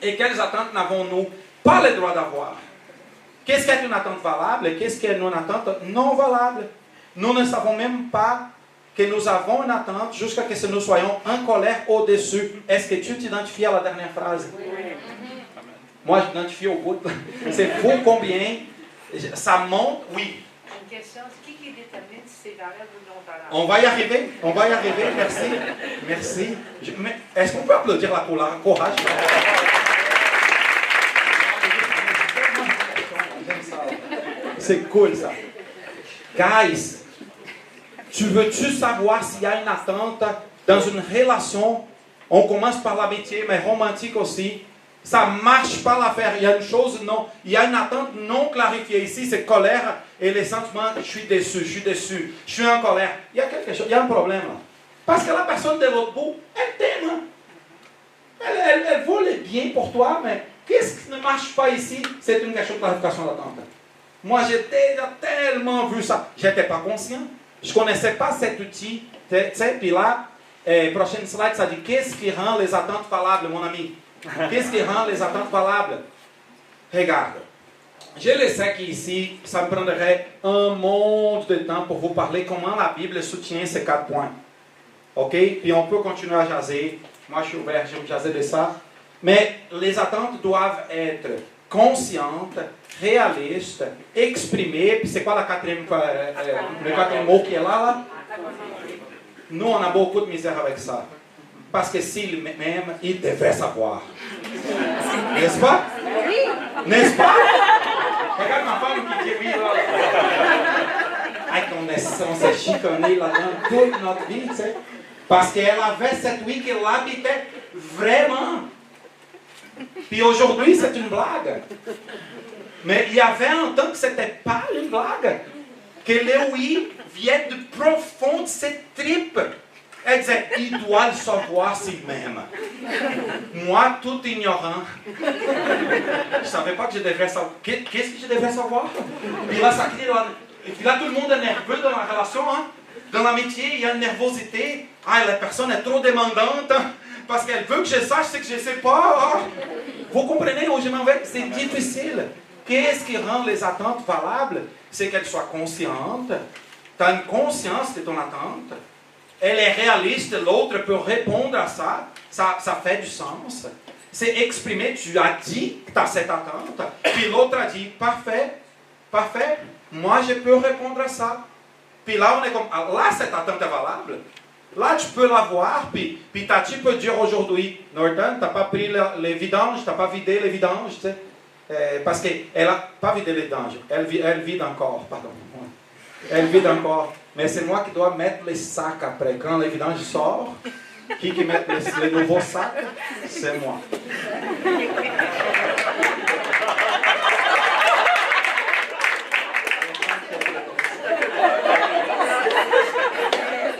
et quelles attentes n'avons-nous pas le droit d'avoir. Qu'est-ce qu'est une attente valable et qu'est-ce qu'est une attente non valable? Nous ne savons même pas que nous avons une attente jusqu'à ce que nous soyons en colère au-dessus. Est-ce que tu t'identifies à la dernière phrase? Moi, je m'identifie au bout. C'est fou combien ça monte, oui. question. Qui détermine si c'est variable ou non variable? On va y arriver, merci. Merci. Est-ce qu'on peut applaudir la courage? C'est cool ça. Guys, tu veux-tu savoir s'il y a une attente dans une relation? On commence par l'amitié, mais romantique aussi. Ça ne marche pas l'affaire. Il y a une chose, non. Il y a une attente non clarifiée ici, c'est colère et les sentiments. Je suis déçu, je suis en colère. Il y a quelque chose, il y a un problème là. Parce que la personne de l'autre bout, elle t'aime. Elle vaut le bien pour toi, mais qu'est-ce qui ne marche pas ici? C'est une question de clarification d'attente. Moi, j'ai déjà tellement vu ça. Je n'étais pas conscient. Je ne connaissais pas cet outil. Tu sais, puis là, prochaine slide, ça dit qu'est-ce qui rend les attentes valables, mon ami? Qu'est-ce qui rend les attentes valables? Regarde. Je le sais qu'ici, ça me prendrait un monde de temps pour vous parler comment la Bible soutient ces 4 points. OK? Puis on peut continuer à jaser. Moi, je suis ouvert, je vais jaser de ça. Mais les attentes doivent être conscientes, réalistes, exprimées. Puis c'est quoi le quatrième mot qui est là? Nous, on a beaucoup de misère avec ça. Parce que s'il m'aime, il devait savoir. N'est-ce pas? N'est-ce pas? Regarde ma femme qui dit oui, là. On s'est chicané là-dedans toute notre vie, tu sais. Parce qu'elle avait cette vie qu'elle habitait vraiment. Puis aujourd'hui, c'est une blague. Mais il y avait un temps que ce n'était pas une blague. Que le oui vient de profond de cette tripe. Elle disait, il doit le savoir s'il m'aime. Moi, tout ignorant, je ne savais pas que je devrais savoir. Qu'est-ce que je devrais savoir? Puis là, ça crie. Et puis là, tout le monde est nerveux dans la relation. Hein? Dans l'amitié, il y a une nervosité. Ah, la personne est trop demandante. Hein? Parce qu'elle veut que je sache ce que je ne sais pas. Hein? Vous comprenez où je m'en vais? C'est difficile. Qu'est-ce qui rend les attentes valables? C'est qu'elles soient conscientes. Tu as une conscience de ton attente. Elle est réaliste, l'autre peut répondre à ça. Ça fait du sens. C'est exprimé, tu as dit que tu as cette attente. Puis l'autre a dit, parfait, moi je peux répondre à ça. Puis là, on est comme, là cette attente est valable. Là, tu peux la voir, puis tu peux dire aujourd'hui, Norton, tu n'as pas pris les vidanges, tu n'as pas vidé les vidanges, tu sais. Parce qu'elle n'a pas vidé les vidanges, elle vide encore, pardon. Elle vide encore. Mais c'est moi qui dois mettre les sacs après. Quand les vidanges sortent, qui met les nouveaux sacs? C'est moi.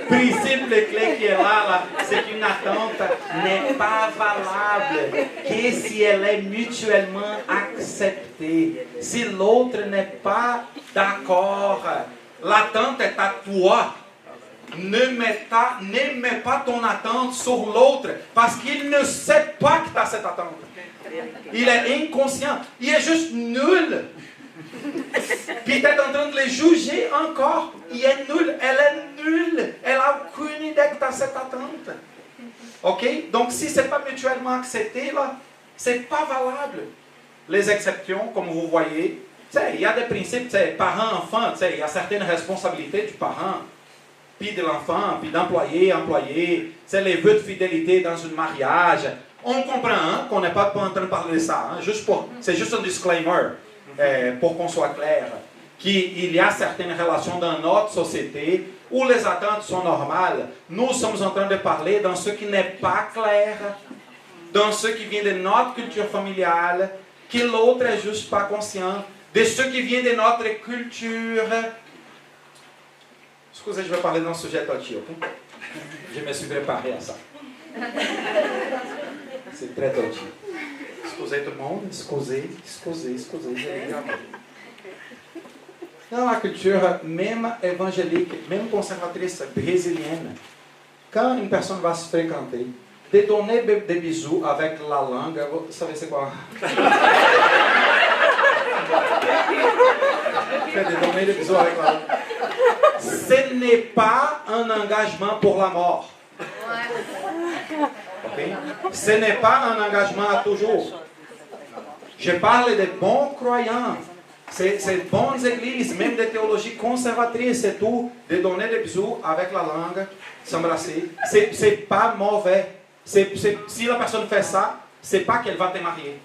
Principe clé qui est là, c'est qu'une attente n'est pas valable que si elle est mutuellement acceptée. Si l'autre n'est pas d'accord, l'attente est à toi. Ne mets pas ton attente sur l'autre parce qu'il ne sait pas que tu as cette attente. Il est inconscient. Il est juste nul. Puis tu es en train de le juger encore. Il est nul. Elle est nulle. Elle n'a aucune idée que tu as cette attente. OK? Donc si ce n'est pas mutuellement accepté, là, ce n'est pas valable. Les exceptions, comme vous voyez, il y a des principes, parent-enfant, il y a certaines responsabilités du parent, puis de l'enfant, puis d'employé, les vœux de fidélité dans un mariage. On comprend hein, qu'on n'est pas en train de parler de ça. Hein, c'est juste un disclaimer, pour qu'on soit clair. Qu'il y a certaines relations dans notre société où les attentes sont normales. Nous sommes en train de parler dans ce qui n'est pas clair, dans ce qui vient de notre culture familiale, que l'autre n'est juste pas conscient, de ce qui vient de notre culture. Excusez, je vais parler d'un sujet touchy, ok? Je me suis préparé à ça. C'est très touchy. Excusez tout le monde, excusez. Dans la culture, même évangélique, même conservatrice brésilienne, quand une personne va se fréquenter, de donner des bisous avec la langue, vous savez c'est quoi? De donner des bisous avec la langue. Ce n'est pas un engagement pour la mort. Okay? Ce n'est pas un engagement à toujours. Je parle des bons croyants Ces bonnes églises, même des théologies conservatrices et tout, de donner des bisous avec la langue, s'embrasser, c'est pas mauvais. Si la personne fait ça, c'est pas qu'elle va te marier.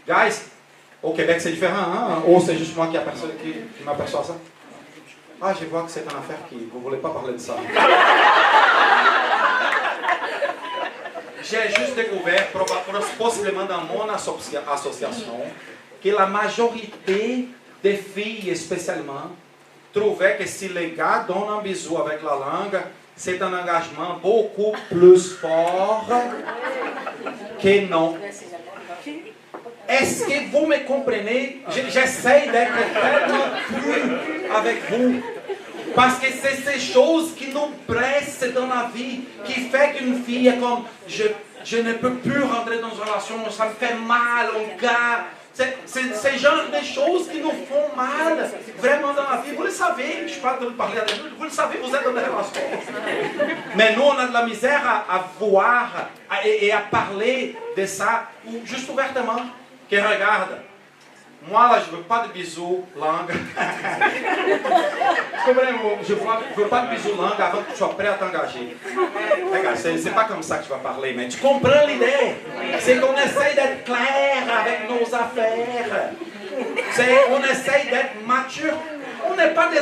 Guys, au Québec c'est différent, hein? Ou c'est juste moi qui m'aperçois ça? Ah, je vois que c'est une affaire qui... Vous ne voulez pas parler de ça. J'ai juste découvert, possiblement dans mon association, que la majorité des filles, spécialement, trouvaient que si les gars donnent un bisou avec la langue, c'est un engagement beaucoup plus fort que non. Est-ce que vous me comprenez? J'essaie d'être tellement cru avec vous. Parce que c'est ces choses qui nous pressent dans la vie, qui fait qu'une fille est comme, je ne peux plus rentrer dans une relation, ça me fait mal, un gars. C'est ce genre de choses qui nous font mal, vraiment dans la vie. Vous le savez, je parle de parler à vous, vous le savez, vous êtes dans des relations. Mais nous, on a de la misère à voir et à parler de ça, juste ouvertement, que regarde, moi là, je ne veux pas de bisous, langue. Je ne veux pas de bisous, langue, avant que tu sois prêt à t'engager. Regarde, c'est pas comme ça que tu vas parler, mais tu comprends l'idée. C'est qu'on essaye d'être clair avec nos affaires. On essaye d'être mature. On n'est pas des...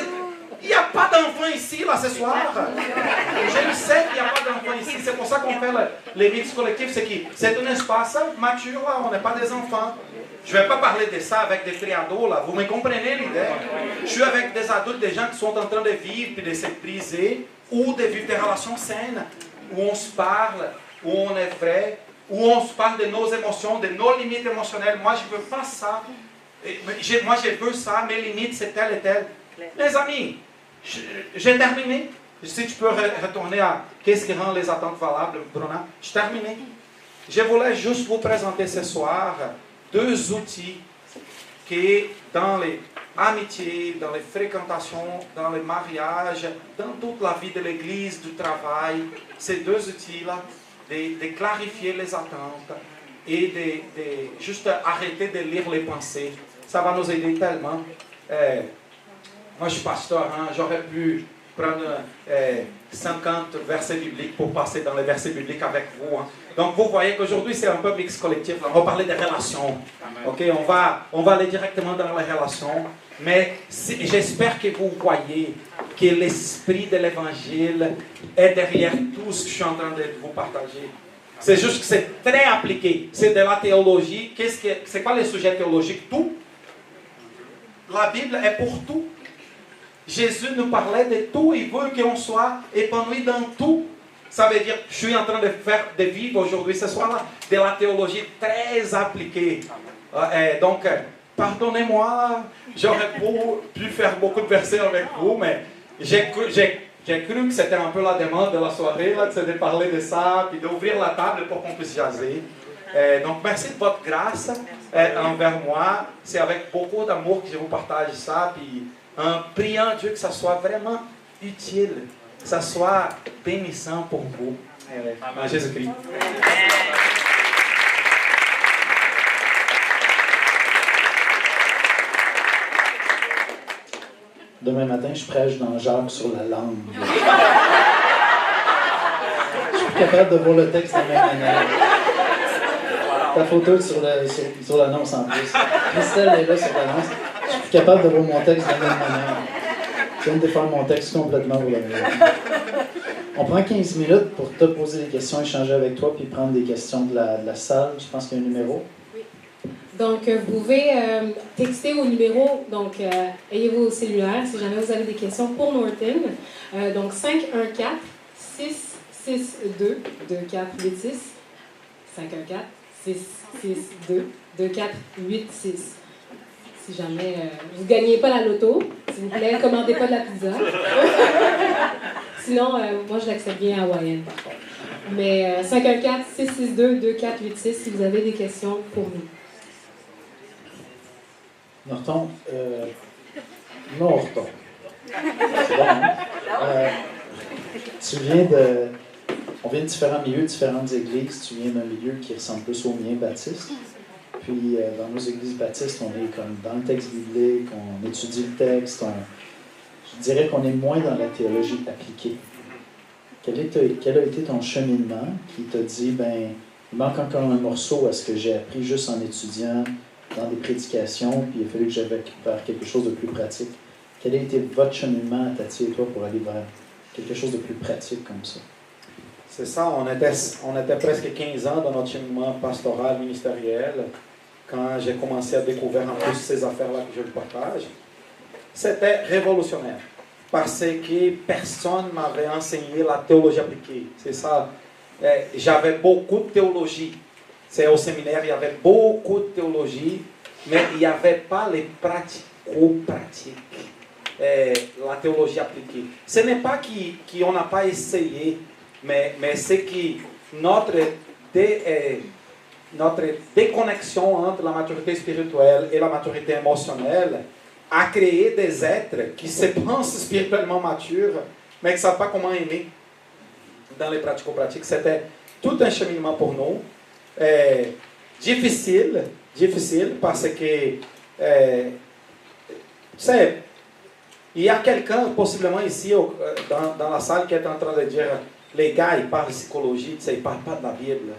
Il n'y a pas d'enfants ici, là, ce soir. Je le sais qu'il n'y a pas d'enfants ici. C'est pour ça qu'on fait les mix collectifs. C'est un espace mature, là. On n'est pas des enfants. Je ne vais pas parler de ça avec des préados, là. Vous me comprenez l'idée? Je suis avec des adultes, des gens qui sont en train de vivre, puis de se briser, ou de vivre des relations saines, où on se parle, où on est vrai, où on se parle de nos émotions, de nos limites émotionnelles. Moi, je ne veux pas ça. Moi, je veux ça. Mes limites, c'est telle et telle. Les amis, j'ai terminé. Si tu peux retourner à qu'est-ce qui rend les attentes valables, Bruna, j'ai terminé. Je voulais juste vous présenter ce soir 2 outils qui, dans les amitiés, dans les fréquentations, dans les mariages, dans toute la vie de l'église, du travail, ces 2 outils-là, de clarifier les attentes et de juste arrêter de lire les pensées. Ça va nous aider tellement. Moi, je suis pasteur, hein, j'aurais pu prendre 50 versets bibliques pour passer dans les versets bibliques avec vous. Hein. Donc, vous voyez qu'aujourd'hui, c'est un peu mix collectif. Là. On va parler des relations. Okay? On va aller directement dans les relations. Mais j'espère que vous voyez que l'esprit de l'Évangile est derrière tout ce que je suis en train de vous partager. C'est juste que c'est très appliqué. C'est de la théologie. C'est quoi les sujets théologiques? Tout. La Bible est pour tout. Jésus nous parlait de tout, il veut qu'on soit épanoui dans tout. Ça veut dire, je suis en train de vivre aujourd'hui, ce soir-là, de la théologie très appliquée. Donc, pardonnez-moi, j'aurais pu faire beaucoup de versets avec vous, mais j'ai cru que c'était un peu la demande de la soirée, là, de parler de ça, puis d'ouvrir la table pour qu'on puisse jaser. Donc, merci de votre grâce envers moi. C'est avec beaucoup d'amour que je vous partage ça, puis en priant Dieu que ça soit vraiment utile, que ça soit bénissant pour vous. En Jésus-Christ. Demain matin, je prêche dans Jacques sur la langue. Je suis capable de voir le texte de la même manière. Ta photo sur l'annonce en plus. Christelle est là sur l'annonce. Je suis capable de voir mon texte de la même manière. Je viens de faire mon texte complètement pour la même. On prend 15 minutes pour te poser des questions, échanger avec toi, puis prendre des questions de la salle. Je pense qu'il y a un numéro. Oui. Donc, vous pouvez texter au numéro, donc ayez vos cellulaires si jamais vous avez des questions pour Norton. Donc, 514-662-2486. 514-662-2486. Si jamais vous ne gagnez pas la loto, s'il vous plaît, ne commandez pas de la pizza. Sinon, moi, je l'accepte bien hawaïenne, par contre. Mais 514-662-2486 si vous avez des questions pour nous. Norton, Norton. C'est bon, hein? On vient de différents milieux, différentes églises. Tu viens d'un milieu qui ressemble plus au mien, baptiste. Puis dans nos églises baptistes, on est comme dans le texte biblique, on étudie le texte, je dirais qu'on est moins dans la théologie appliquée. Quel a été ton cheminement qui t'a dit, ben, il manque encore un morceau à ce que j'ai appris juste en étudiant dans des prédications, puis il a fallu que j'aille vers quelque chose de plus pratique. Quel a été votre cheminement, Tati et toi, pour aller vers quelque chose de plus pratique comme ça? C'est ça, on était presque 15 ans dans notre cheminement pastoral ministériel quand j'ai commencé à découvrir en plus ces affaires-là que je vous partage. C'était révolutionnaire parce que personne ne m'avait enseigné la théologie appliquée. C'est ça. J'avais beaucoup de théologie. C'est au séminaire, il y avait beaucoup de théologie, mais il n'y avait pas les pratico-pratiques. La théologie appliquée. Ce n'est pas qu'on n'a pas essayé, mais c'est que notre déconnexion entre la maturité spirituelle et la maturité émotionnelle a créé des êtres qui se pensent spirituellement matures, mais qui ne savent pas comment aimer dans les pratico-pratiques. C'était tout un cheminement pour nous. Difficile parce que, tu sais, il y a quelqu'un possiblement ici dans la salle qui est en train de dire, les gars, ils parlent de psychologie, tu sais, ils ne parlent pas de la Bible.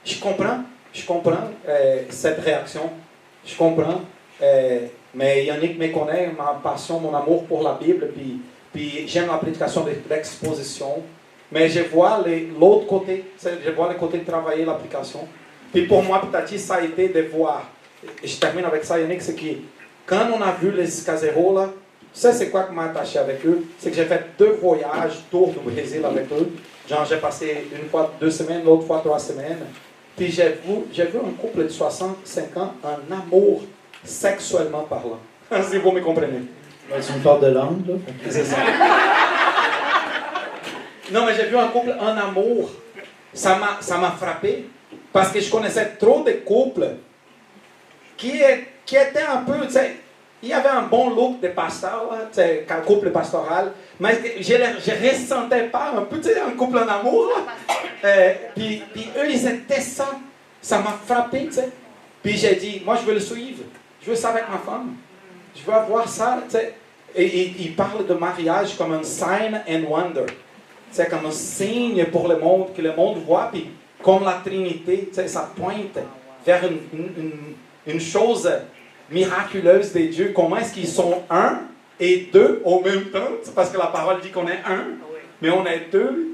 Je comprends cette réaction, je comprends, mais Yannick me connaît, ma passion, mon amour pour la Bible, puis j'aime la prédication de l'exposition, mais je vois l'autre côté, je vois le côté de travailler l'application. Puis pour moi, petit, ça a été de voir, et je termine avec ça, Yannick, c'est que quand on a vu les caseros là, ça c'est quoi qui m'a attaché avec eux, c'est que j'ai fait 2 voyages, tour du Brésil avec eux, genre j'ai passé une fois 2 semaines, l'autre fois 3 semaines, puis j'ai vu un couple de 65 ans en amour sexuellement parlant, si vous me comprenez. Tu me parles de langue, là? C'est ça. Non, mais j'ai vu un couple en amour. Ça m'a frappé. Parce que je connaissais trop de couples qui étaient un peu, tu sais, il y avait un bon look de pasteur, tu sais, un couple pastoral, mais je ne ressentais pas un peu, tu sais, un couple en amour. Puis eux, ils étaient ça. Ça m'a frappé, tu sais. Puis j'ai dit, moi, je veux le suivre. Je veux ça avec ma femme. Je veux avoir ça, tu sais. Et ils parlent de mariage comme un sign and wonder. C'est comme un signe pour le monde, que le monde voit, puis comme la Trinité, ça pointe vers une chose miraculeuse de Dieu. Comment est-ce qu'ils sont un et deux au même temps? C'est parce que la parole dit qu'on est un, mais on est deux.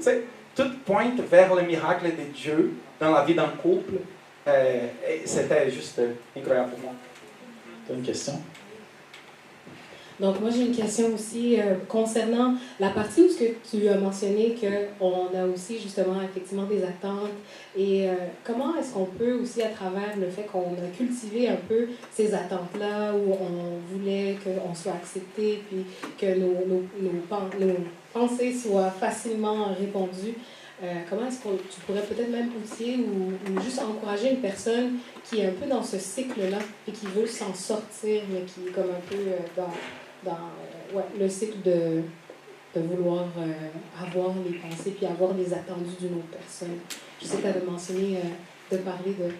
Tout pointe vers le miracle de Dieu dans la vie d'un couple. Et c'était juste incroyable pour moi. Tu as une question? Donc, moi, j'ai une question aussi concernant la partie où ce que tu as mentionné qu'on a aussi, justement, effectivement, des attentes. Et comment est-ce qu'on peut aussi, à travers le fait qu'on a cultivé un peu ces attentes-là, où on voulait qu'on soit accepté, puis que nos pensées soient facilement répondues, comment est-ce que tu pourrais peut-être même outiller ou juste encourager une personne qui est un peu dans ce cycle-là, et qui veut s'en sortir, mais qui est comme un peu dans le cycle de vouloir avoir les pensées puis avoir les attendus d'une autre personne. Je sais que tu avais mentionné de parler de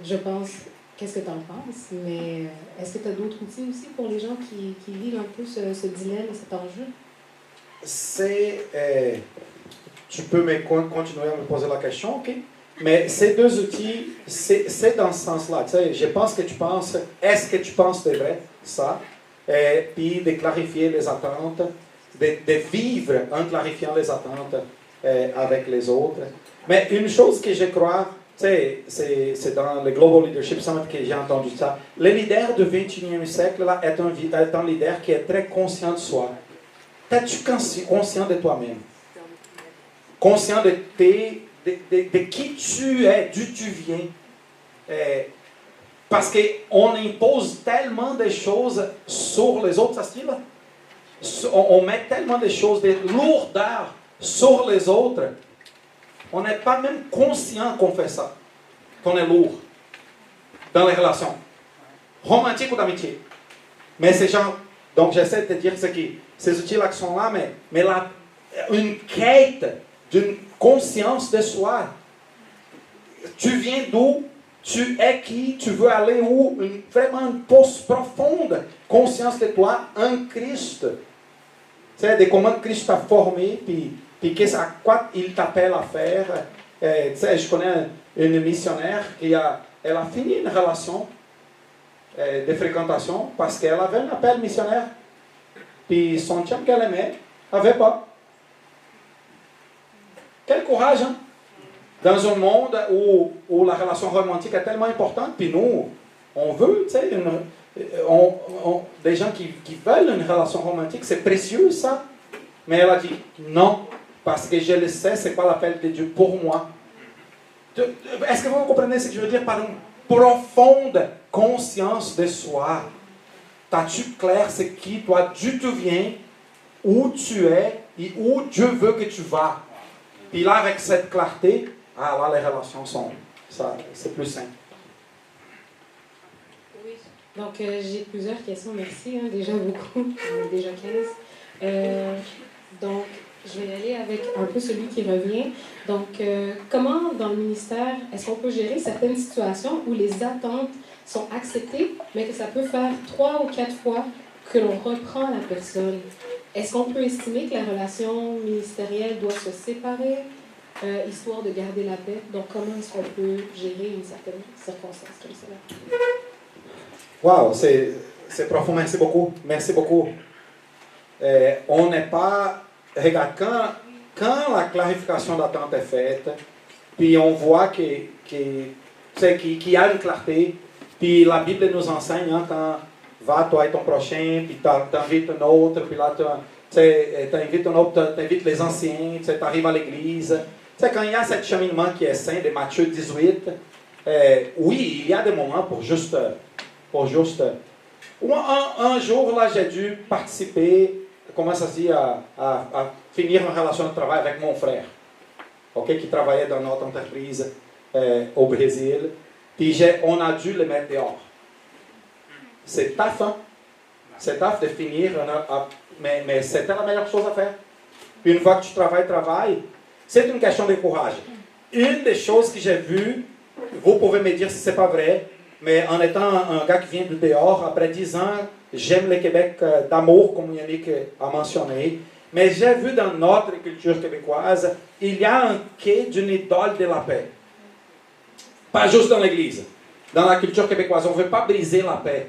je pense, qu'est-ce que tu en penses, mais est-ce que tu as d'autres outils aussi pour les gens qui vivent un peu ce dilemme et cet enjeu? Tu peux continuer à me poser la question, ok? Mais ces 2 outils, c'est dans ce sens-là. Tu sais, je pense que tu penses, est-ce que tu penses de vrai, ça? Et puis de clarifier les attentes, de vivre en clarifiant les attentes avec les autres. Mais une chose que je crois, c'est dans le Global Leadership Summit que j'ai entendu ça. Le leader du 21e siècle là, est un leader qui est très conscient de soi. Es-tu conscient de toi-même? Conscient de qui tu es, d'où tu viens. Parce qu'on impose tellement de choses sur les autres, ça se dit là? On met tellement de choses, de lourdeur sur les autres. On n'est pas même conscient qu'on fait ça, qu'on est lourd dans les relations, romantiques ou d'amitié. Mais ces gens, donc j'essaie de te dire que ces outils-là qui sont là, mais une quête d'une conscience de soi. Tu viens d'où? Tu es qui? Tu veux aller où? Vraiment une profonde conscience de toi en Christ. Tu sais, de comment Christ t'a formé, puis qu'est-ce quoi il t'appelle à faire. Tu sais, je connais une missionnaire elle a fini une relation de fréquentation parce qu'elle avait un appel missionnaire. Puis son chum qu'elle aimait n'avait pas. Quel courage, hein? Dans un monde où la relation romantique est tellement importante, puis nous, on veut, tu sais, des gens qui veulent une relation romantique, c'est précieux ça. Mais elle a dit non, parce que je le sais, c'est pas l'appel de Dieu pour moi. Est-ce que vous comprenez ce que je veux dire par une profonde conscience de soi? T'as-tu clair c'est qui toi, d'où tu viens, où tu es et où Dieu veut que tu vas? Puis là, avec cette clarté, là, les relations sont, c'est plus simple. Oui. Donc, j'ai plusieurs questions, merci, hein, déjà beaucoup, déjà 15. Donc, je vais y aller avec un peu celui qui revient. Donc, comment, dans le ministère, est-ce qu'on peut gérer certaines situations où les attentes sont acceptées, mais que ça peut faire 3 ou 4 fois que l'on reprend la personne? Est-ce qu'on peut estimer que la relation ministérielle doit se séparer, histoire de garder la paix? Donc, comment est-ce qu'on peut gérer une certaine circonstance comme cela? Wow, c'est profond, merci beaucoup. Merci beaucoup. On n'est pas... Regarde, quand la clarification d'attente est faite, puis on voit qu'il y a une clarté, puis la Bible nous enseigne, hein, quand va toi et ton prochain, puis t'invites un autre, puis là t'invites un autre, t'invites les anciens, tu arrives à l'église. Quand il y a ce cheminement qui est sain de Matthieu 18, oui, il y a des moments pour juste un jour, là, j'ai dû participer, comment ça se dit, à finir une relation de travail avec mon frère, qui travaillait dans notre entreprise au Brésil. Puis on a dû le mettre dehors. C'est tough, hein? C'est tough de finir, mais c'était la meilleure chose à faire. Puis une fois que tu travailles, c'est une question de courage. Une des choses que j'ai vues, vous pouvez me dire si ce n'est pas vrai, mais en étant un gars qui vient de dehors, après 10 ans, j'aime le Québec d'amour, comme Yannick a mentionné, mais j'ai vu dans notre culture québécoise, il y a un quai d'une idole de la paix. Pas juste dans l'Église. Dans la culture québécoise, on ne veut pas briser la paix.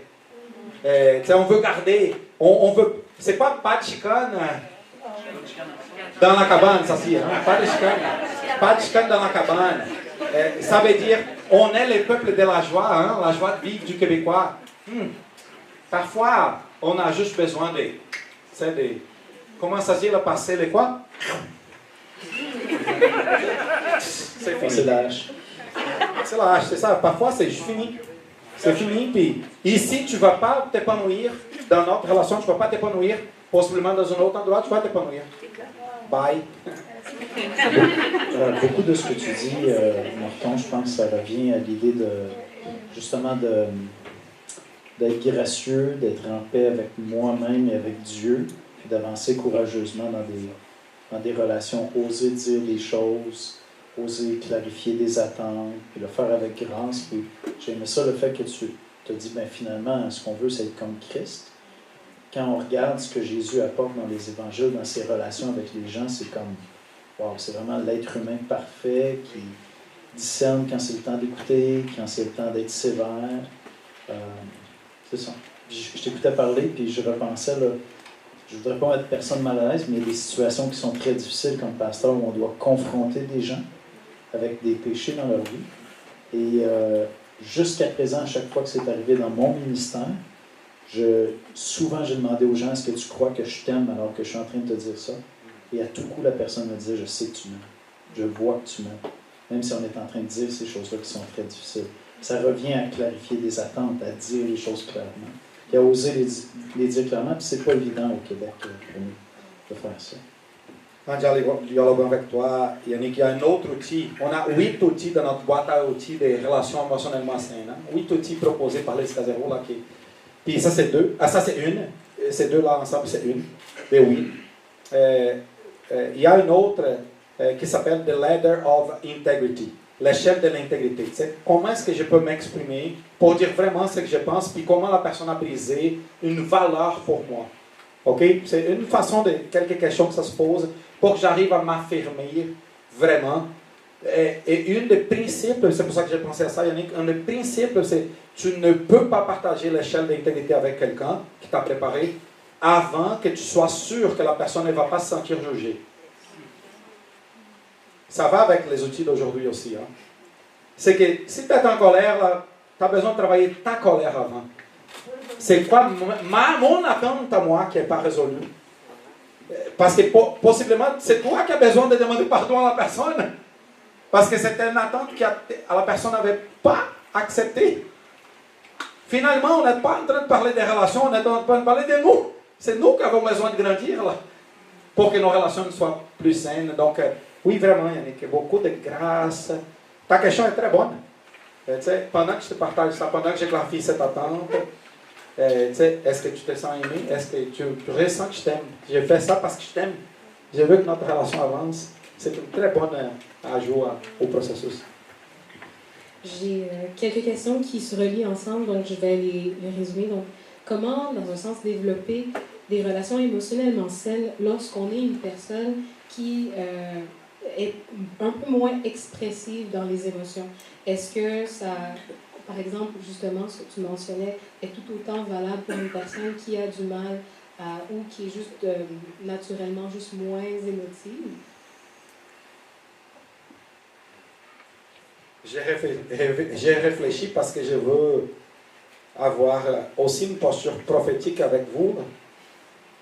On veut garder, on veut... C'est pas de chicane dans la cabane, ça c'est, hein? Pas de chicane dans la cabane. Ça veut dire, on est le peuple de la joie, hein? La joie de vivre du Québécois. Parfois, on a juste besoin de comment ça se dit, le passé, le quoi? C'est fini. C'est lâche. C'est lâche, c'est ça. Parfois, c'est juste fini. C'est fini, puis ici, tu ne vas pas t'épanouir. Dans notre relation, tu ne vas pas t'épanouir. Possiblement dans un autre endroit, tu vas t'épanouir. Bye. Beaucoup de ce que tu dis, Martin, je pense que ça revient à l'idée justement d'être gracieux, d'être en paix avec moi-même et avec Dieu, puis d'avancer courageusement dans des relations, oser dire des choses, oser clarifier des attentes, puis le faire avec grâce. Puis j'ai aimé ça, le fait que tu te dis, finalement, ce qu'on veut, c'est être comme Christ. Quand on regarde ce que Jésus apporte dans les évangiles, dans ses relations avec les gens, c'est comme, wow, c'est vraiment l'être humain parfait qui discerne quand c'est le temps d'écouter, quand c'est le temps d'être sévère. C'est ça. Je t'écoutais parler, puis je repensais, là, je ne voudrais pas mettre personne mal à l'aise, mais il y a des situations qui sont très difficiles comme pasteur où on doit confronter des gens avec des péchés dans leur vie. Et jusqu'à présent, à chaque fois que c'est arrivé dans mon ministère, souvent j'ai demandé aux gens, est-ce que tu crois que je t'aime alors que je suis en train de te dire ça? Et à tout coup, la personne me disait, je sais que tu m'aimes. Je vois que tu m'aimes. Même si on est en train de dire ces choses-là qui sont très difficiles. Ça revient à clarifier des attentes, à dire les choses clairement. Et à oser les dire clairement, puis c'est pas évident au Québec pour nous de faire ça. En dialoguant avec toi, Yannick, il y a un autre outil. On a 8 outils dans notre boîte à outils des relations émotionnellement saines. 8 outils proposés par les Casero, là, puis ça, c'est 2. Ça, c'est une. Ces deux-là ensemble, c'est une. Des 8. Il y a une autre qui s'appelle The Ladder of Integrity. l'échelle de l'intégrité. Tu sais, comment est-ce que je peux m'exprimer pour dire vraiment ce que je pense, puis comment la personne a brisé une valeur pour moi. OK? C'est une façon de quelques questions que ça se pose pour que j'arrive à m'affirmer vraiment. Et une des principes, c'est pour ça que j'ai pensé à ça, Yannick, un des principes, c'est tu ne peux pas partager l'échelle d'intégrité avec quelqu'un qui t'a préparé avant que tu sois sûr que la personne ne va pas se sentir jugée. Ça va avec les outils d'aujourd'hui aussi. Hein? C'est que si tu es en colère, tu as besoin de travailler ta colère avant. C'est quoi mon attente à moi qui n'est pas résolue? Parce que possiblement, c'est toi qui as besoin de demander pardon à la personne. Parce que c'était une attente que la personne n'avait pas acceptée. Finalement, on n'est pas en train de parler des relations, on est en train de parler de nous. C'est nous qui avons besoin de grandir là, pour que nos relations soient plus saines. Donc, oui, vraiment, Yannick, beaucoup de grâce. Ta question est très bonne. Pendant que je te partage ça, pendant que je clarifie cette attente, est-ce que tu te sens aimé? Est-ce que tu ressens que je t'aime? Je fais ça parce que je t'aime. Je veux que notre relation avance. C'est une très bonne ajout au processus. J'ai quelques questions qui se relient ensemble, donc je vais les résumer. Donc, comment, dans un sens, développer des relations émotionnellement saines lorsqu'on est une personne qui est un peu moins expressive dans les émotions? Est-ce que ça, par exemple, justement, ce que tu mentionnais, est tout autant valable pour une personne qui a du mal ou qui est juste naturellement juste moins émotive? J'ai réfléchi parce que je veux avoir aussi une posture prophétique avec vous.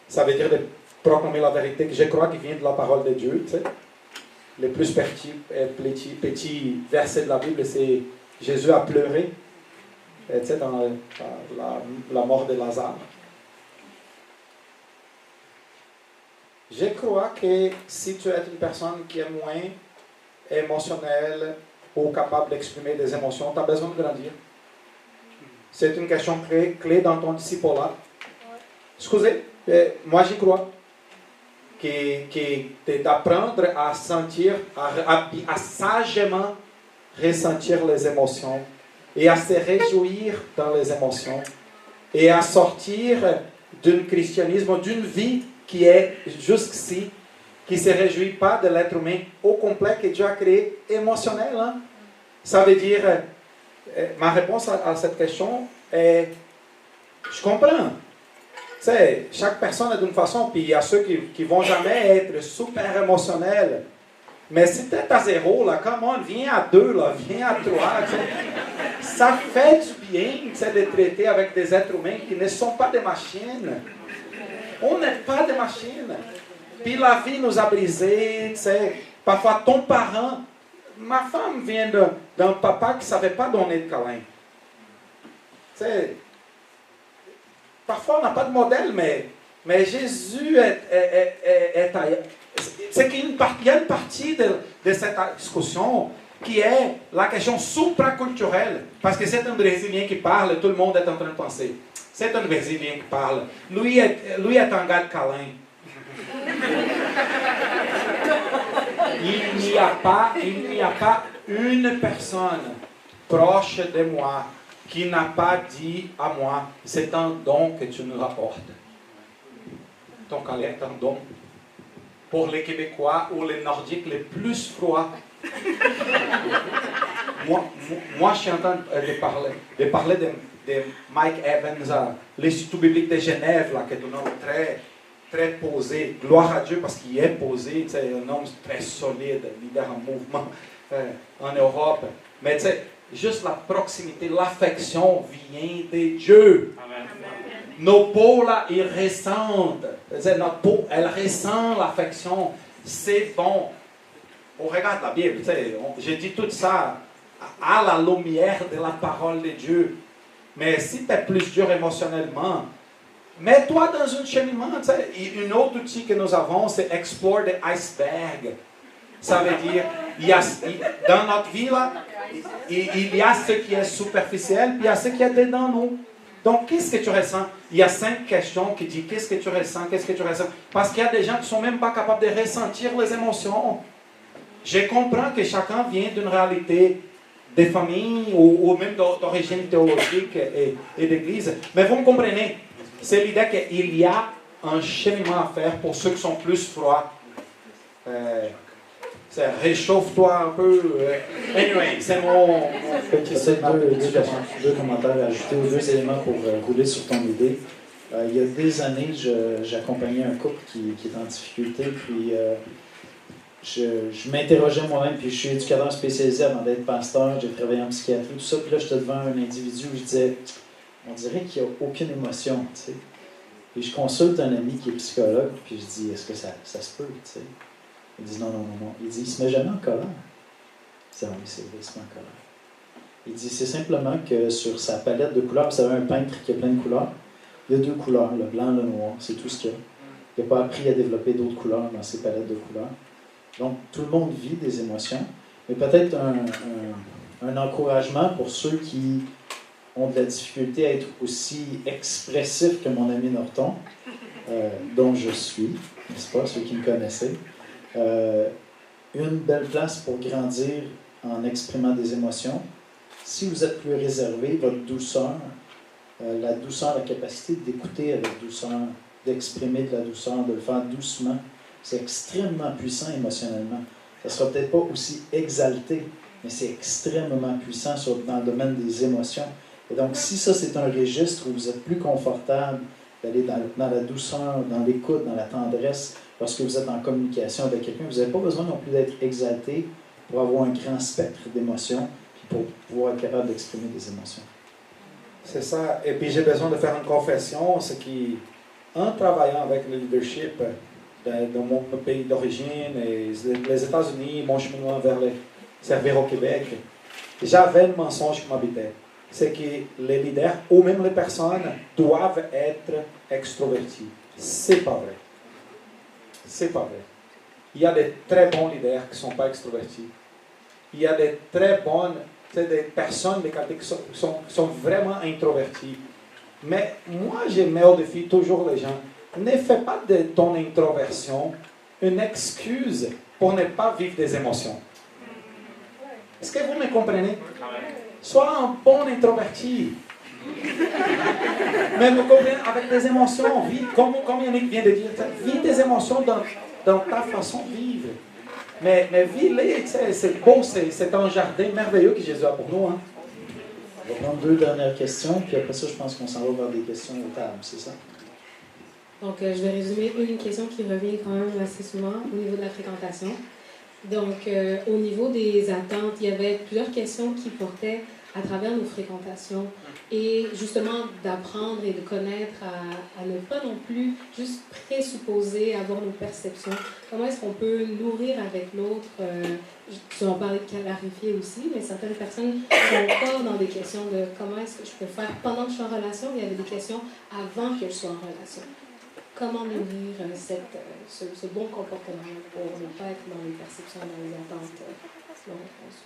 Ça veut dire de proclamer la vérité que je crois qui vient de la parole de Dieu. Tu sais. Le plus petit verset de la Bible, c'est Jésus a pleuré tu sais, dans la mort de Lazare. Je crois que si tu es une personne qui est moins émotionnelle ou capable d'exprimer des émotions, tu as besoin de grandir. C'est une question clé dans ton disciple-là. Excusez, moi j'y crois. D'apprendre à sentir, à sagement ressentir les émotions et à se réjouir dans les émotions et à sortir d'un christianisme, d'une vie qui est jusqu'ici, qui ne se réjouit pas de l'être humain au complet que Dieu a créé émotionnel. Hein? Ça veut dire, ma réponse à cette question est, je comprends. Tu sais, chaque personne est d'une façon, puis il y a ceux qui ne vont jamais être super émotionnels. Mais si tu es à 0, là, comment viens à 2, là, viens à 3. Ça fait du bien de traiter avec des êtres humains qui ne sont pas des machines. On n'est pas des machines. Puis la vie nous a brisés, tu sais. Parfois, ton parent, ma femme vient d'un papa qui ne savait pas donner de câlin. Tu sais, parfois on n'a pas de modèle, mais Jésus est ailleurs. C'est qu'il y a une partie de cette discussion qui est la question supraculturelle. Parce que c'est un Brésilien qui parle, tout le monde est en train de penser. C'est un Brésilien qui parle. Lui est un gars de câlin. Il n'y a pas une personne proche de moi qui n'a pas dit à moi, c'est un don que tu nous apportes. Ton câlin est un don. Pour les Québécois ou les Nordiques les plus froids. moi, je suis en train de parler de Mike Evans, l'Institut biblique de Genève, là, qui est un homme très, très posé. Gloire à Dieu parce qu'il est posé, c'est un homme très solide, leader en mouvement en Europe. Mais tu sais, juste la proximité, l'affection vient de Dieu. Amen. Nos peaux, là, ils ressentent. Notre peau, elle ressent l'affection. C'est bon. On regarde la Bible. J'ai dit tout ça à la lumière de la parole de Dieu. Mais si tu es plus dur émotionnellement, mets-toi dans un cheminement. Un autre outil que nous avons, c'est Explore the Iceberg. Ça veut dire, dans notre vie, là, il y a ce qui est superficiel, puis il y a ce qui est dedans nous. Donc, qu'est-ce que tu ressens? Il y a 5 questions qui disent qu'est-ce que tu ressens, qu'est-ce que tu ressens. Parce qu'il y a des gens qui ne sont même pas capables de ressentir les émotions. Je comprends que chacun vient d'une réalité des familles ou même d'origine théologique et d'église. Mais vous me comprenez, c'est l'idée qu'il y a un cheminement à faire pour ceux qui sont plus froids. Réchauffe-toi un peu. Anyway, c'est mon Peut-être deux commentaires à ajouter ou deux éléments pour rouler sur ton idée. Il y a des années, j'accompagnais un couple qui est en difficulté, puis je m'interrogeais moi-même, puis je suis éducateur spécialisé avant d'être pasteur, j'ai travaillé en psychiatrie, tout ça, puis là, j'étais devant un individu où je disais, on dirait qu'il n'y a aucune émotion, tu sais. Puis je consulte un ami qui est psychologue, puis je dis, est-ce que ça se peut, tu sais? Il dit, non. Il dit, il se met jamais en colère. Je dis, ah oui, c'est vrai, il se met en colère. Il dit, c'est simplement que sur sa palette de couleurs, vous savez, un peintre qui a plein de couleurs, il y a deux couleurs, le blanc et le noir, c'est tout ce qu'il y a. Il n'a pas appris à développer d'autres couleurs dans ses palettes de couleurs. Donc, tout le monde vit des émotions, mais peut-être un encouragement pour ceux qui ont de la difficulté à être aussi expressifs que mon ami Norton, dont je suis, n'est-ce pas, ceux qui me connaissaient. Une belle place pour grandir en exprimant des émotions. Si vous êtes plus réservé, votre douceur, la douceur, la capacité d'écouter avec douceur, d'exprimer de la douceur, de le faire doucement, c'est extrêmement puissant émotionnellement. Ça ne sera peut-être pas aussi exalté, mais c'est extrêmement puissant dans le domaine des émotions. Et donc, si ça, c'est un registre où vous êtes plus confortable d'aller dans la douceur, dans l'écoute, dans la tendresse, lorsque vous êtes en communication avec quelqu'un, vous n'avez pas besoin non plus d'être exalté pour avoir un grand spectre d'émotions, puis pour pouvoir être capable d'exprimer des émotions. C'est ça. Et puis j'ai besoin de faire une confession, c'est qu'en travaillant avec le leadership de mon pays d'origine et les États-Unis, mon cheminement vers servir au Québec, j'avais un mensonge qui m'habitait. C'est que les leaders ou même les personnes doivent être extrovertis. C'est pas vrai. C'est pas vrai. Il y a des très bons leaders qui ne sont pas extrovertis. Il y a des très bonnes, des personnes, des qualités qui sont vraiment introverties. Mais moi, je mets au défi toujours les gens. Ne fais pas de ton introversion une excuse pour ne pas vivre des émotions. Est-ce que vous me comprenez? Sois un bon introverti. Mais vous comprenez, avec des émotions, comme Yannick vient de dire, vis des émotions dans ta façon de vivre. Mais vis-les, c'est beau, c'est un jardin merveilleux que Jésus a pour nous. Hein? On va prendre deux dernières questions, puis après ça, je pense qu'on s'en va vers des questions aux tables, c'est ça? Donc, je vais résumer une question qui revient quand même assez souvent au niveau de la fréquentation. Donc, au niveau des attentes, il y avait plusieurs questions qui portaient à travers nos fréquentations et justement d'apprendre et de connaître à ne pas non plus juste présupposer, avoir nos perceptions. Comment est-ce qu'on peut nourrir avec l'autre? Tu en parlais de clarifier aussi, mais certaines personnes sont pas dans des questions de comment est-ce que je peux faire pendant que je suis en relation. Il y avait des questions avant que je sois en relation. Comment nourrir ce bon comportement pour ne pas être dans les perceptions, dans les attentes non réponses?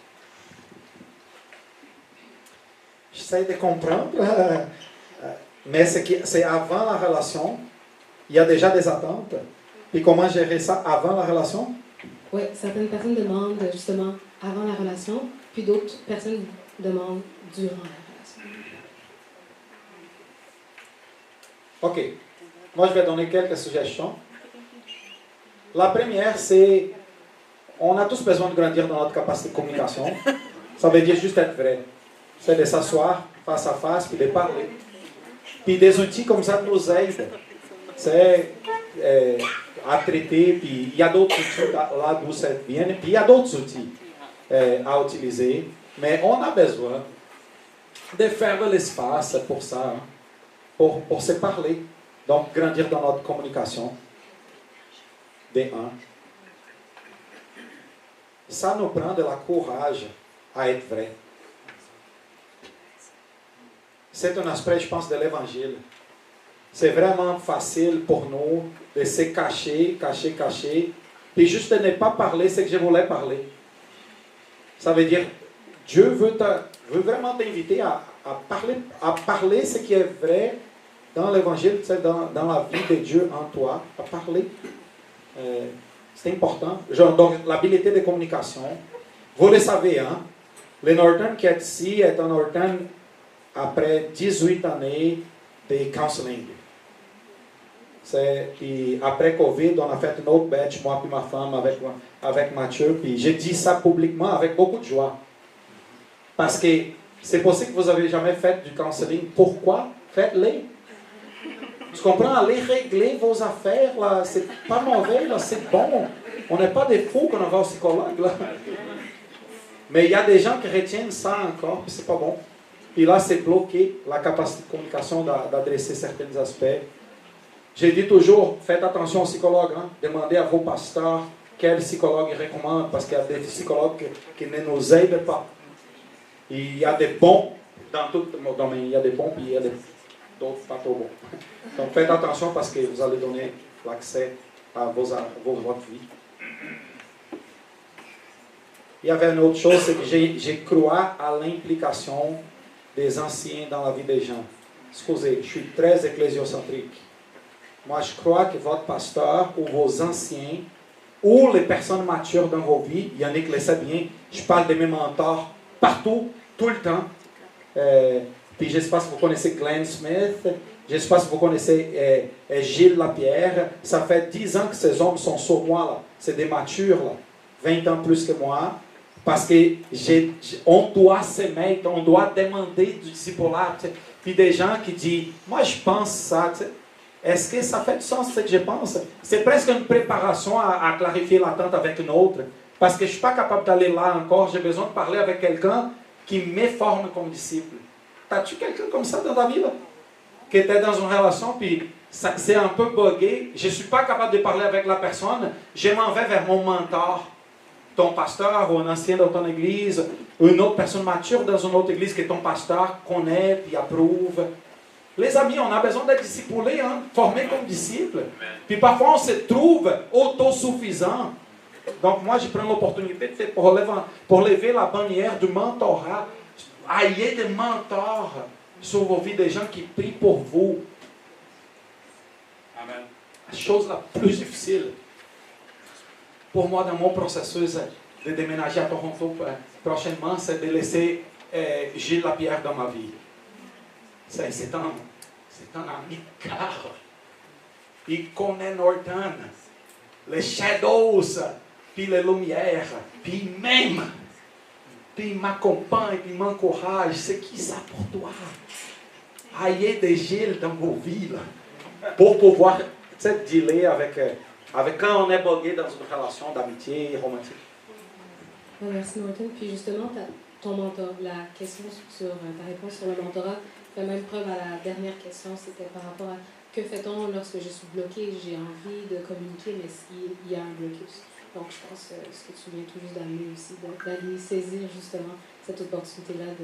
J'essaie de comprendre, mais c'est avant la relation, il y a déjà des attentes. Puis comment gérer ça avant la relation? Oui, certaines personnes demandent justement avant la relation, puis d'autres personnes demandent durant la relation. OK. Moi, je vais donner quelques suggestions. La première, c'est on a tous besoin de grandir dans notre capacité de communication. Ça veut dire juste être vrai. C'est de s'asseoir face à face, puis de parler. Puis des outils comme ça nous aident. C'est à traiter, puis il y a d'autres outils là d'où ça vient, puis il y a d'autres outils à utiliser. Mais on a besoin de faire de l'espace pour ça, hein, pour se parler. Donc, grandir dans notre communication. De un. Ça nous prend de la courage à être vrai. C'est un aspect, je pense, de l'Évangile. C'est vraiment facile pour nous de se cacher, puis juste de ne pas parler ce que je voulais parler. Ça veut dire, Dieu veut vraiment t'inviter à parler ce qui est vrai dans l'Évangile, dans la vie de Dieu en toi, à parler. C'est important. Donc, l'habilité de communication. Vous le savez, hein? Le Norton qui est ici est un Norton après 18 années de counseling. Puis après Covid, on a fait une autre batch, moi et ma femme, avec Mathieu. Puis j'ai dit ça publiquement avec beaucoup de joie. Parce que c'est possible que vous n'avez jamais fait du counseling. Pourquoi? Faites-le. Tu comprends? Allez régler vos affaires, là. C'est pas mauvais, là. C'est bon. On n'est pas des fous quand on va au psychologue, là. Mais il y a des gens qui retiennent ça encore, puis c'est pas bon. Puis là, c'est bloqué, la capacité de communication d'adresser certains aspects. J'ai dit toujours, faites attention aux psychologues. Hein? Demandez à vos pasteurs quel psychologue ils recommandent, parce qu'il y a des psychologues qui ne nous aident pas. Il y a des bons dans tout le domaine. Il y a des bons, puis il y a d'autres pas trop bons. Donc faites attention parce que vous allez donner l'accès à votre vie. Il y avait une autre chose, c'est que j'ai cru à l'implication des anciens dans la vie des gens. Excusez, je suis très ecclésiocentrique. Moi, je crois que votre pasteur ou vos anciens ou les personnes matures dans vos vies, Yannick le sait bien, je parle de mes mentors partout, tout le temps. Puis je ne sais pas si vous connaissez Glenn Smith, je ne sais pas si vous connaissez Gilles Lapierre. Ça fait 10 ans que ces hommes sont sur moi, là. C'est des matures, là. 20 ans plus que moi. Parce qu'on doit s'aimer, on doit demander du discipulat. Puis des gens qui disent, moi je pense ça. Est-ce que ça fait du sens ce que je pense? C'est presque une préparation à clarifier l'attente avec une autre. Parce que je ne suis pas capable d'aller là encore. J'ai besoin de parler avec quelqu'un qui me forme comme disciple. As-tu quelqu'un comme ça dans ta vie, là? Qui était dans une relation, puis c'est un peu buggé. Je ne suis pas capable de parler avec la personne. Je m'en vais vers mon mentor. Ton pasteur ou un ancien dans ton église, ou une autre personne mature dans une autre église que ton pasteur connaît puis approuve. Les amis, on a besoin d'être discipulés, hein, formés comme disciples. Puis parfois, on se trouve autosuffisant. Donc moi, je prends l'opportunité pour lever la bannière du mentorat. Ayez des mentors sur vos vies, des gens qui prient pour vous. Amen. La chose la plus difficile pour moi, dans mon processus de déménager à Toronto prochainement, c'est de laisser Gilles Lapierre dans ma vie. C'est un ami de cœur. Il connaît Norton, les shadows, puis les lumières, puis il m'aime, puis il m'accompagne, puis il m'encourage. C'est qui ça pour toi? Ayez des Gilles dans vos vies, là, pour pouvoir dealer avec quand on est bugué dans une relation d'amitié romantique. Merci Norton. Puis justement, ton mentor, la question sur ta réponse sur le mentorat fait même preuve à la dernière question, c'était par rapport à que fait-on lorsque je suis bloquée, j'ai envie de communiquer, mais s'il y a un blocus. Donc je pense que ce que tu viens tout juste d'amener aussi, d'aller saisir justement cette opportunité-là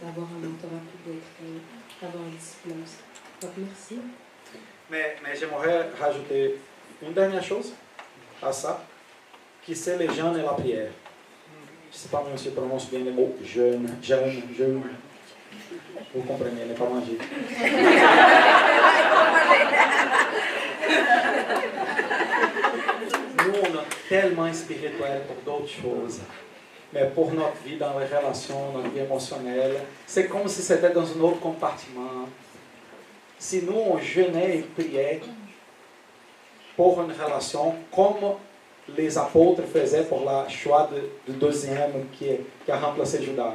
d'avoir un mentorat puis d'avoir un discipline aussi. Donc merci. Mais j'aimerais rajouter une dernière chose à ça, qui c'est les jeunes et la prière. Je ne sais pas si je prononce bien les mots jeune. Vous comprenez, n'est pas manger. Nous, on est tellement spirituels pour d'autres choses. Mais pour notre vie, dans les relations, notre vie émotionnelle, c'est comme si c'était dans un autre compartiment. Si nous, on jeûnait et priait pour une relation, comme les apôtres faisaient pour la choix du deuxième qui a remplacé Judas.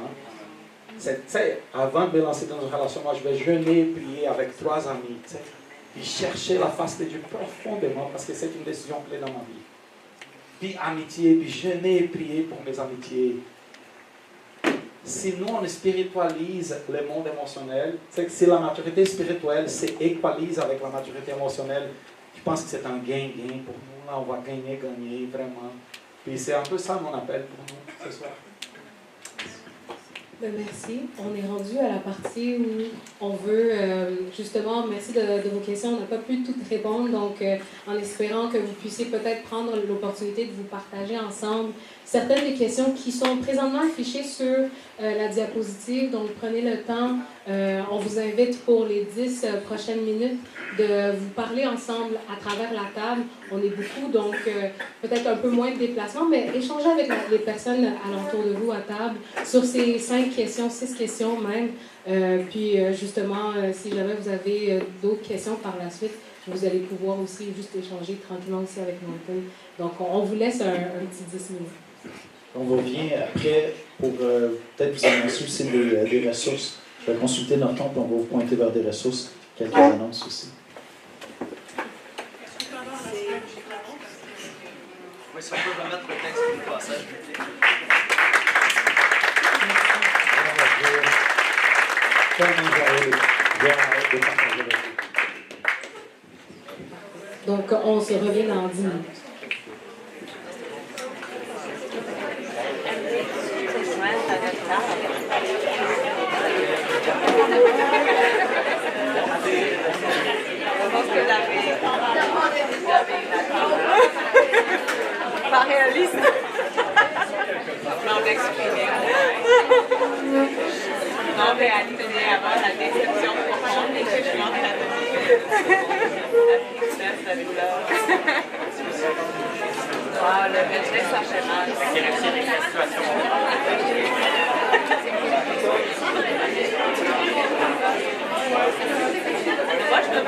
Avant de me lancer dans une relation, moi je vais jeûner et prier avec 3 amis. Puis chercher la face de Dieu profondément, parce que c'est une décision clé dans ma vie. Puis amitié, puis jeûner et prier pour mes amitiés. Si nous on spiritualise le monde émotionnel, c'est que si la maturité spirituelle s'équalise avec la maturité émotionnelle, je pense que c'est un gain-gain pour nous. Là, on va gagner, vraiment. Puis c'est un peu ça mon appel pour nous ce soir. Merci. On est rendu à la partie où on veut, justement, merci de vos questions. On n'a pas pu toutes répondre, donc en espérant que vous puissiez peut-être prendre l'opportunité de vous partager ensemble certaines des questions qui sont présentement affichées sur la diapositive. Donc, prenez le temps. On vous invite pour les 10 prochaines minutes de vous parler ensemble à travers la table. on est beaucoup, donc peut-être un peu moins de déplacements, mais échanger avec les personnes alentour de vous à table sur ces 5 questions, 6 questions même. Puis justement, si jamais vous avez d'autres questions par la suite, vous allez pouvoir aussi juste échanger tranquillement aussi avec Norton. Donc on vous laisse un petit 10 minutes. On vous revient après pour peut-être vous annoncer aussi des ressources. Je vais consulter Norton, puis on va vous pointer vers des ressources, quelques annonces aussi. Oui, si on peut remettre le texte du passage. Donc on se revient dans 10 minutes. Pas réaliste. Non, m'exprimer. Non, mais à tenir avant la déception profonde et que je suis en train de vivre. La tristesse, la douleur. Ah, le budget, ça fait mal. Moi, je me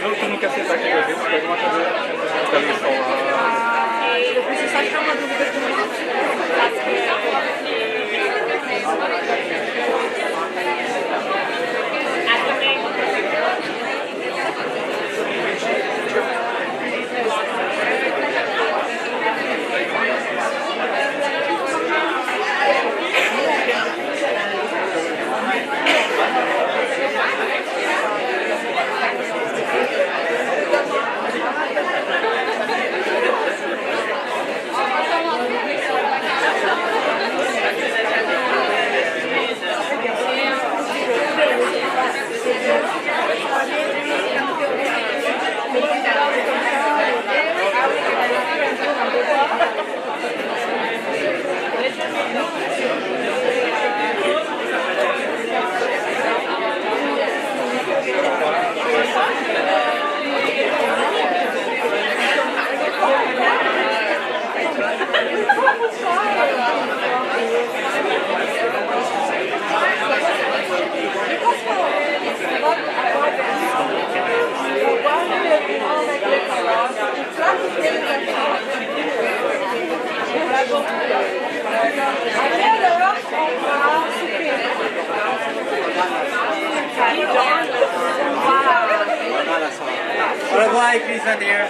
Non, tu non casser ça, perché prima Au revoir, Église intérieure.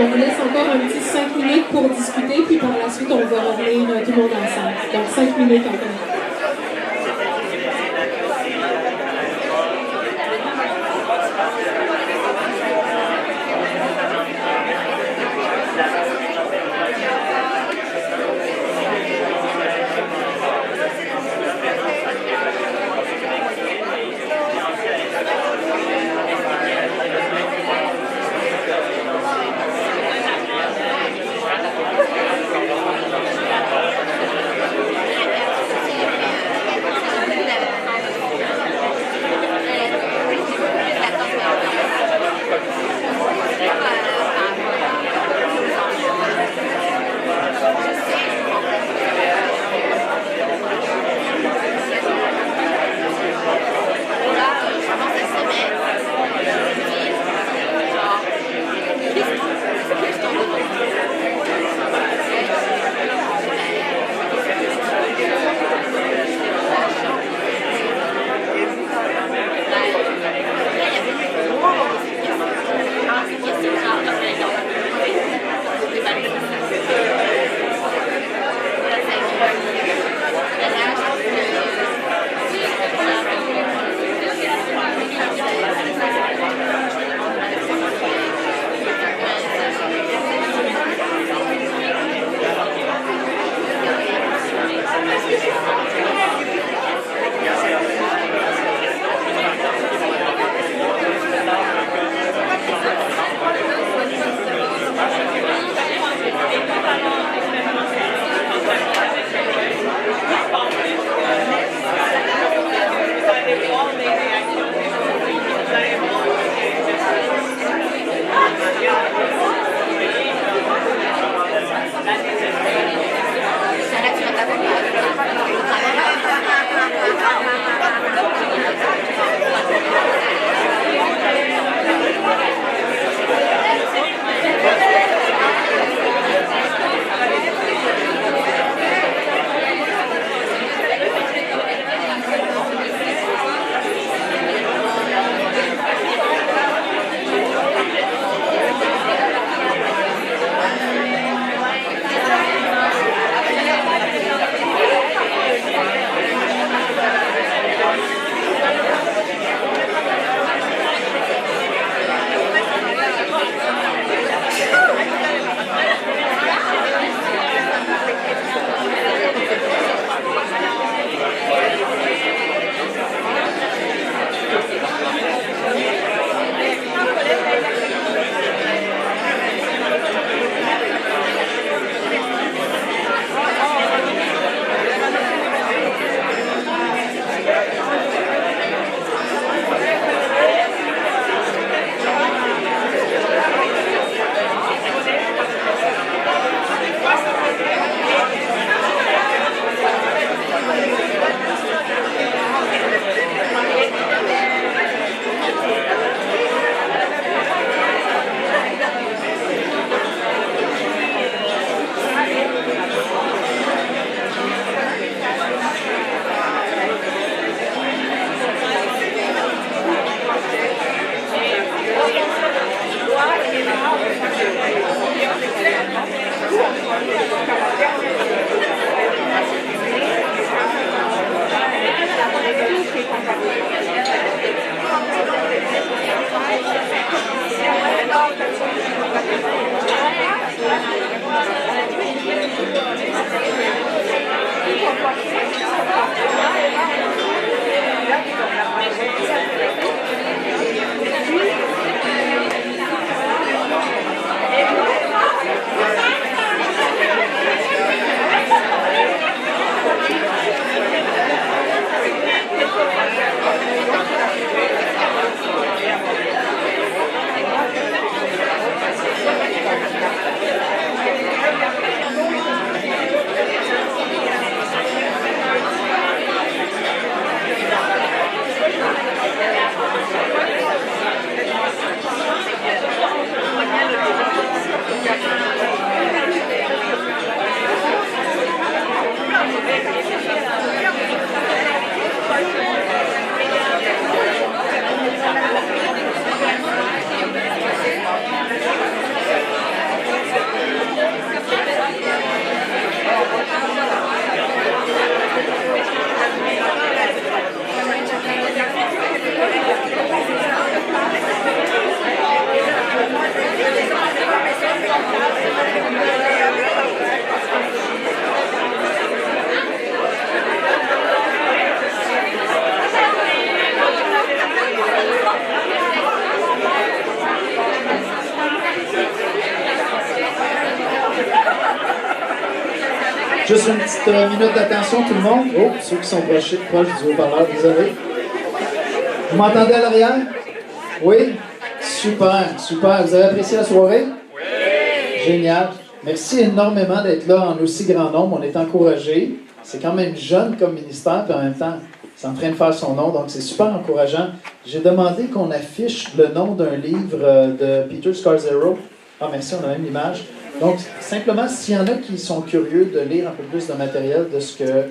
On vous laisse encore un petit 5 minutes pour discuter, puis par la suite, on va revenir tout le monde ensemble. Donc 5 minutes encore. Juste une petite minute d'attention, tout le monde. Oh, ceux qui sont proches du haut-parleur, désolé. Vous m'entendez à l'arrière? Oui? Super, super. Vous avez apprécié la soirée? Oui! Génial. Merci énormément d'être là en aussi grand nombre. On est encouragés. C'est quand même jeune comme ministère, puis en même temps, c'est en train de faire son nom, donc c'est super encourageant. J'ai demandé qu'on affiche le nom d'un livre de Peter Scazzero. Ah, merci, on a même l'image. Donc, simplement, s'il y en a qui sont curieux de lire un peu plus de matériel, de ce que...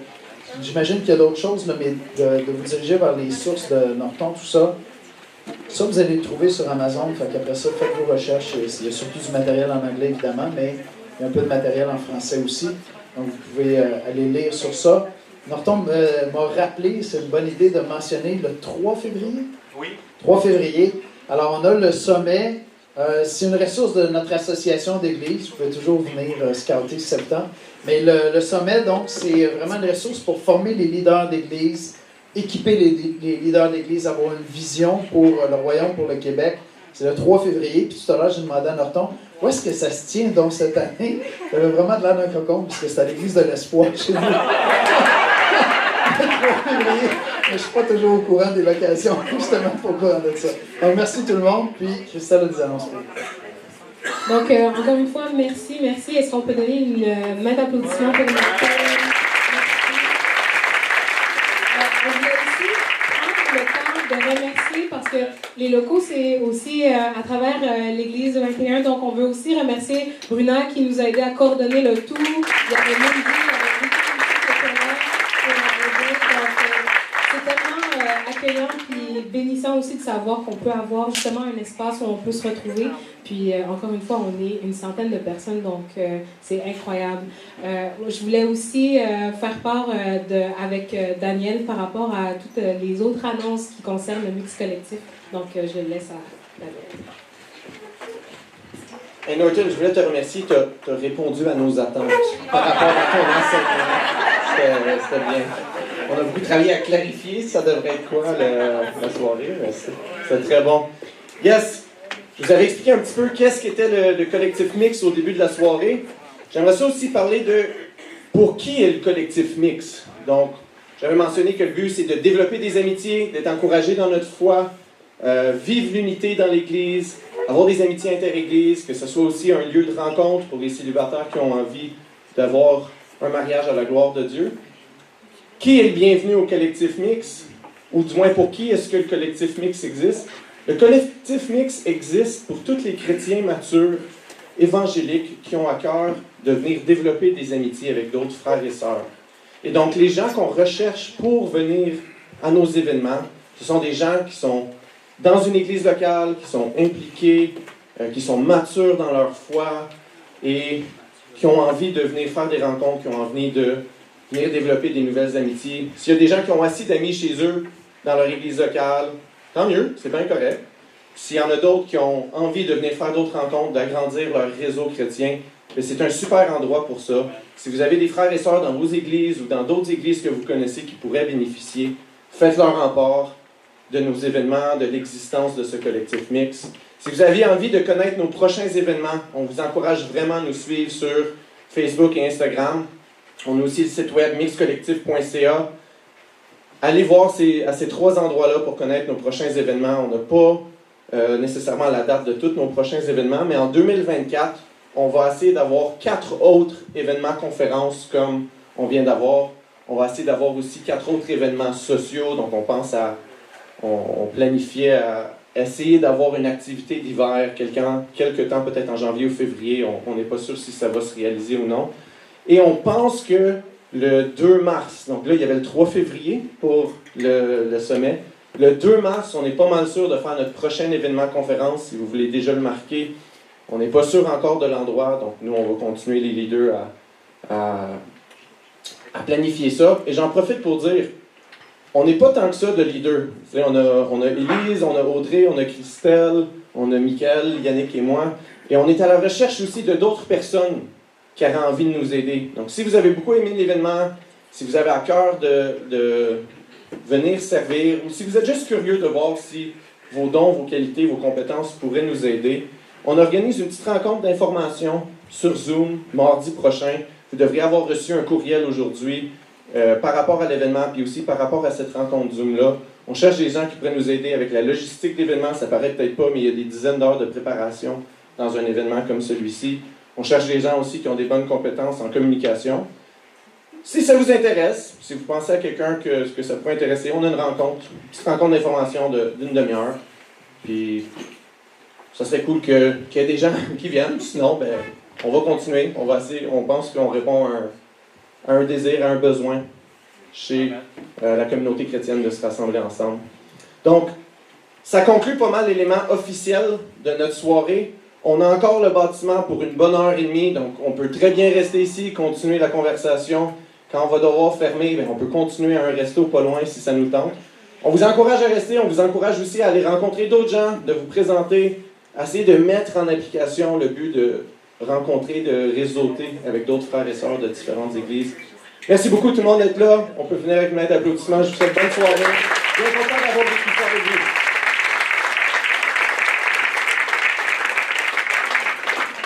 J'imagine qu'il y a d'autres choses, là, mais de vous diriger vers les sources de Norton, tout ça. Ça, vous allez le trouver sur Amazon. Fait qu'après ça, faites vos recherches. Il y a surtout du matériel en anglais, évidemment, mais il y a un peu de matériel en français aussi. Donc, vous pouvez aller lire sur ça. Norton m'a rappelé, c'est une bonne idée de mentionner le 3 février. Oui. 3 février. Alors, on a le sommet. C'est une ressource de notre association d'église. Vous pouvez toujours venir scouter septembre. Mais le sommet, donc, c'est vraiment une ressource pour former les leaders d'église, équiper les leaders d'église à avoir une vision pour le royaume, pour le Québec. C'est le 3 février. Puis tout à l'heure, j'ai demandé à Norton, où est-ce que ça se tient donc cette année? Ça avait vraiment de l'air d'un cocon, puisque c'est à l'église de l'Espoir chez nous. Le 3 février. Mais je ne suis pas toujours au courant des locations, justement, pour le courant de ça. Donc, merci tout le monde, puis Christelle a des annonces. Donc, encore une fois, merci. Est-ce qu'on peut donner une main d'applaudissement pour Martin? On voulait aussi prendre le temps de remercier, parce que les locaux, c'est aussi à travers l'Église de 21. Donc, on veut aussi remercier Bruna qui nous a aidé à coordonner le tout. Il y avait Mondi, il y avait beaucoup c'est tellement accueillant et bénissant aussi de savoir qu'on peut avoir justement un espace où on peut se retrouver. Puis encore une fois, on est une centaine de personnes, donc c'est incroyable. Je voulais aussi faire part avec Daniel par rapport à toutes les autres annonces qui concernent le mix collectif. Donc je le laisse à Daniel. Hey Norton, je voulais te remercier, tu as répondu à nos attentes par rapport à ton enseignement. C'était bien. On a beaucoup travaillé à clarifier ça devrait être quoi la soirée. C'était très bon. Yes! Je vous avais expliqué un petit peu qu'est-ce qu'était le collectif mix au début de la soirée. J'aimerais ça aussi parler de pour qui est le collectif mix. Donc, j'avais mentionné que le but, c'est de développer des amitiés, d'être encouragé dans notre foi, vivre l'unité dans l'Église, avoir des amitiés inter-églises, que ce soit aussi un lieu de rencontre pour les célibataires qui ont envie d'avoir un mariage à la gloire de Dieu. Qui est le bienvenu au collectif mix? Ou du moins pour qui est-ce que le collectif mix existe? Le collectif mix existe pour tous les chrétiens matures, évangéliques, qui ont à cœur de venir développer des amitiés avec d'autres frères et sœurs. Et donc, les gens qu'on recherche pour venir à nos événements, ce sont des gens qui sont dans une église locale, qui sont impliqués, qui sont matures dans leur foi et qui ont envie de venir faire des rencontres, qui ont envie de venir développer des nouvelles amitiés. S'il y a des gens qui ont assez d'amis chez eux, dans leur église locale, tant mieux, c'est bien correct. S'il y en a d'autres qui ont envie de venir faire d'autres rencontres, d'agrandir leur réseau chrétien, c'est un super endroit pour ça. Si vous avez des frères et sœurs dans vos églises ou dans d'autres églises que vous connaissez qui pourraient bénéficier, faites-leur rapport de nos événements, de l'existence de ce collectif mix. Si vous avez envie de connaître nos prochains événements, on vous encourage vraiment à nous suivre sur Facebook et Instagram. On a aussi le site web mixcollectif.ca. Allez voir à ces 3 endroits-là pour connaître nos prochains événements. On n'a pas nécessairement la date de tous nos prochains événements, mais en 2024, on va essayer d'avoir 4 autres événements conférences comme on vient d'avoir. On va essayer d'avoir aussi 4 autres événements sociaux. Donc on planifiait à essayer d'avoir une activité d'hiver quelque temps, peut-être en janvier ou février. On n'est pas sûr si ça va se réaliser ou non. Et on pense que le 2 mars, donc là, il y avait le 3 février pour le sommet. Le 2 mars, on est pas mal sûr de faire notre prochain événement conférence. Si vous voulez déjà le marquer, on n'est pas sûr encore de l'endroit. Donc nous, on va continuer les leaders à planifier ça. Et j'en profite pour dire, on n'est pas tant que ça de leaders. Vous savez, on a Élise, on a Audrey, on a Christelle, on a Mickaël, Yannick et moi. Et on est à la recherche aussi de d'autres personnes qui auraient envie de nous aider. Donc, si vous avez beaucoup aimé l'événement, si vous avez à cœur de venir servir, ou si vous êtes juste curieux de voir si vos dons, vos qualités, vos compétences pourraient nous aider, on organise une petite rencontre d'information sur Zoom mardi prochain Vous devriez avoir reçu un courriel aujourd'hui par rapport à l'événement, puis aussi par rapport à cette rencontre Zoom-là. On cherche des gens qui pourraient nous aider avec la logistique de l'événement. Ça paraît peut-être pas, mais il y a des dizaines d'heures de préparation dans un événement comme celui-ci. On cherche des gens aussi qui ont des bonnes compétences en communication. Si ça vous intéresse, si vous pensez à quelqu'un que ça pourrait intéresser, on a une rencontre, une petite rencontre d'information d'une demi-heure. Puis, ça serait cool qu'il y ait des gens qui viennent. Sinon, ben, on va continuer. On pense qu'on répond à un désir, à un besoin chez la communauté chrétienne de se rassembler ensemble. Donc, ça conclut pas mal l'élément officiel de notre soirée. On a encore le bâtiment pour une bonne heure et demie, donc on peut très bien rester ici, continuer la conversation. Quand on va devoir fermer, bien, on peut continuer à un resto pas loin si ça nous tente. On vous encourage à rester, on vous encourage aussi à aller rencontrer d'autres gens, de vous présenter, à essayer de mettre en application le but de rencontrer, de réseauter avec d'autres frères et sœurs de différentes églises. Merci beaucoup tout le monde d'être là. On peut venir avec une main d'applaudissement. Je vous souhaite bonne soirée. Bien content d'avoir vécu ça avec vous.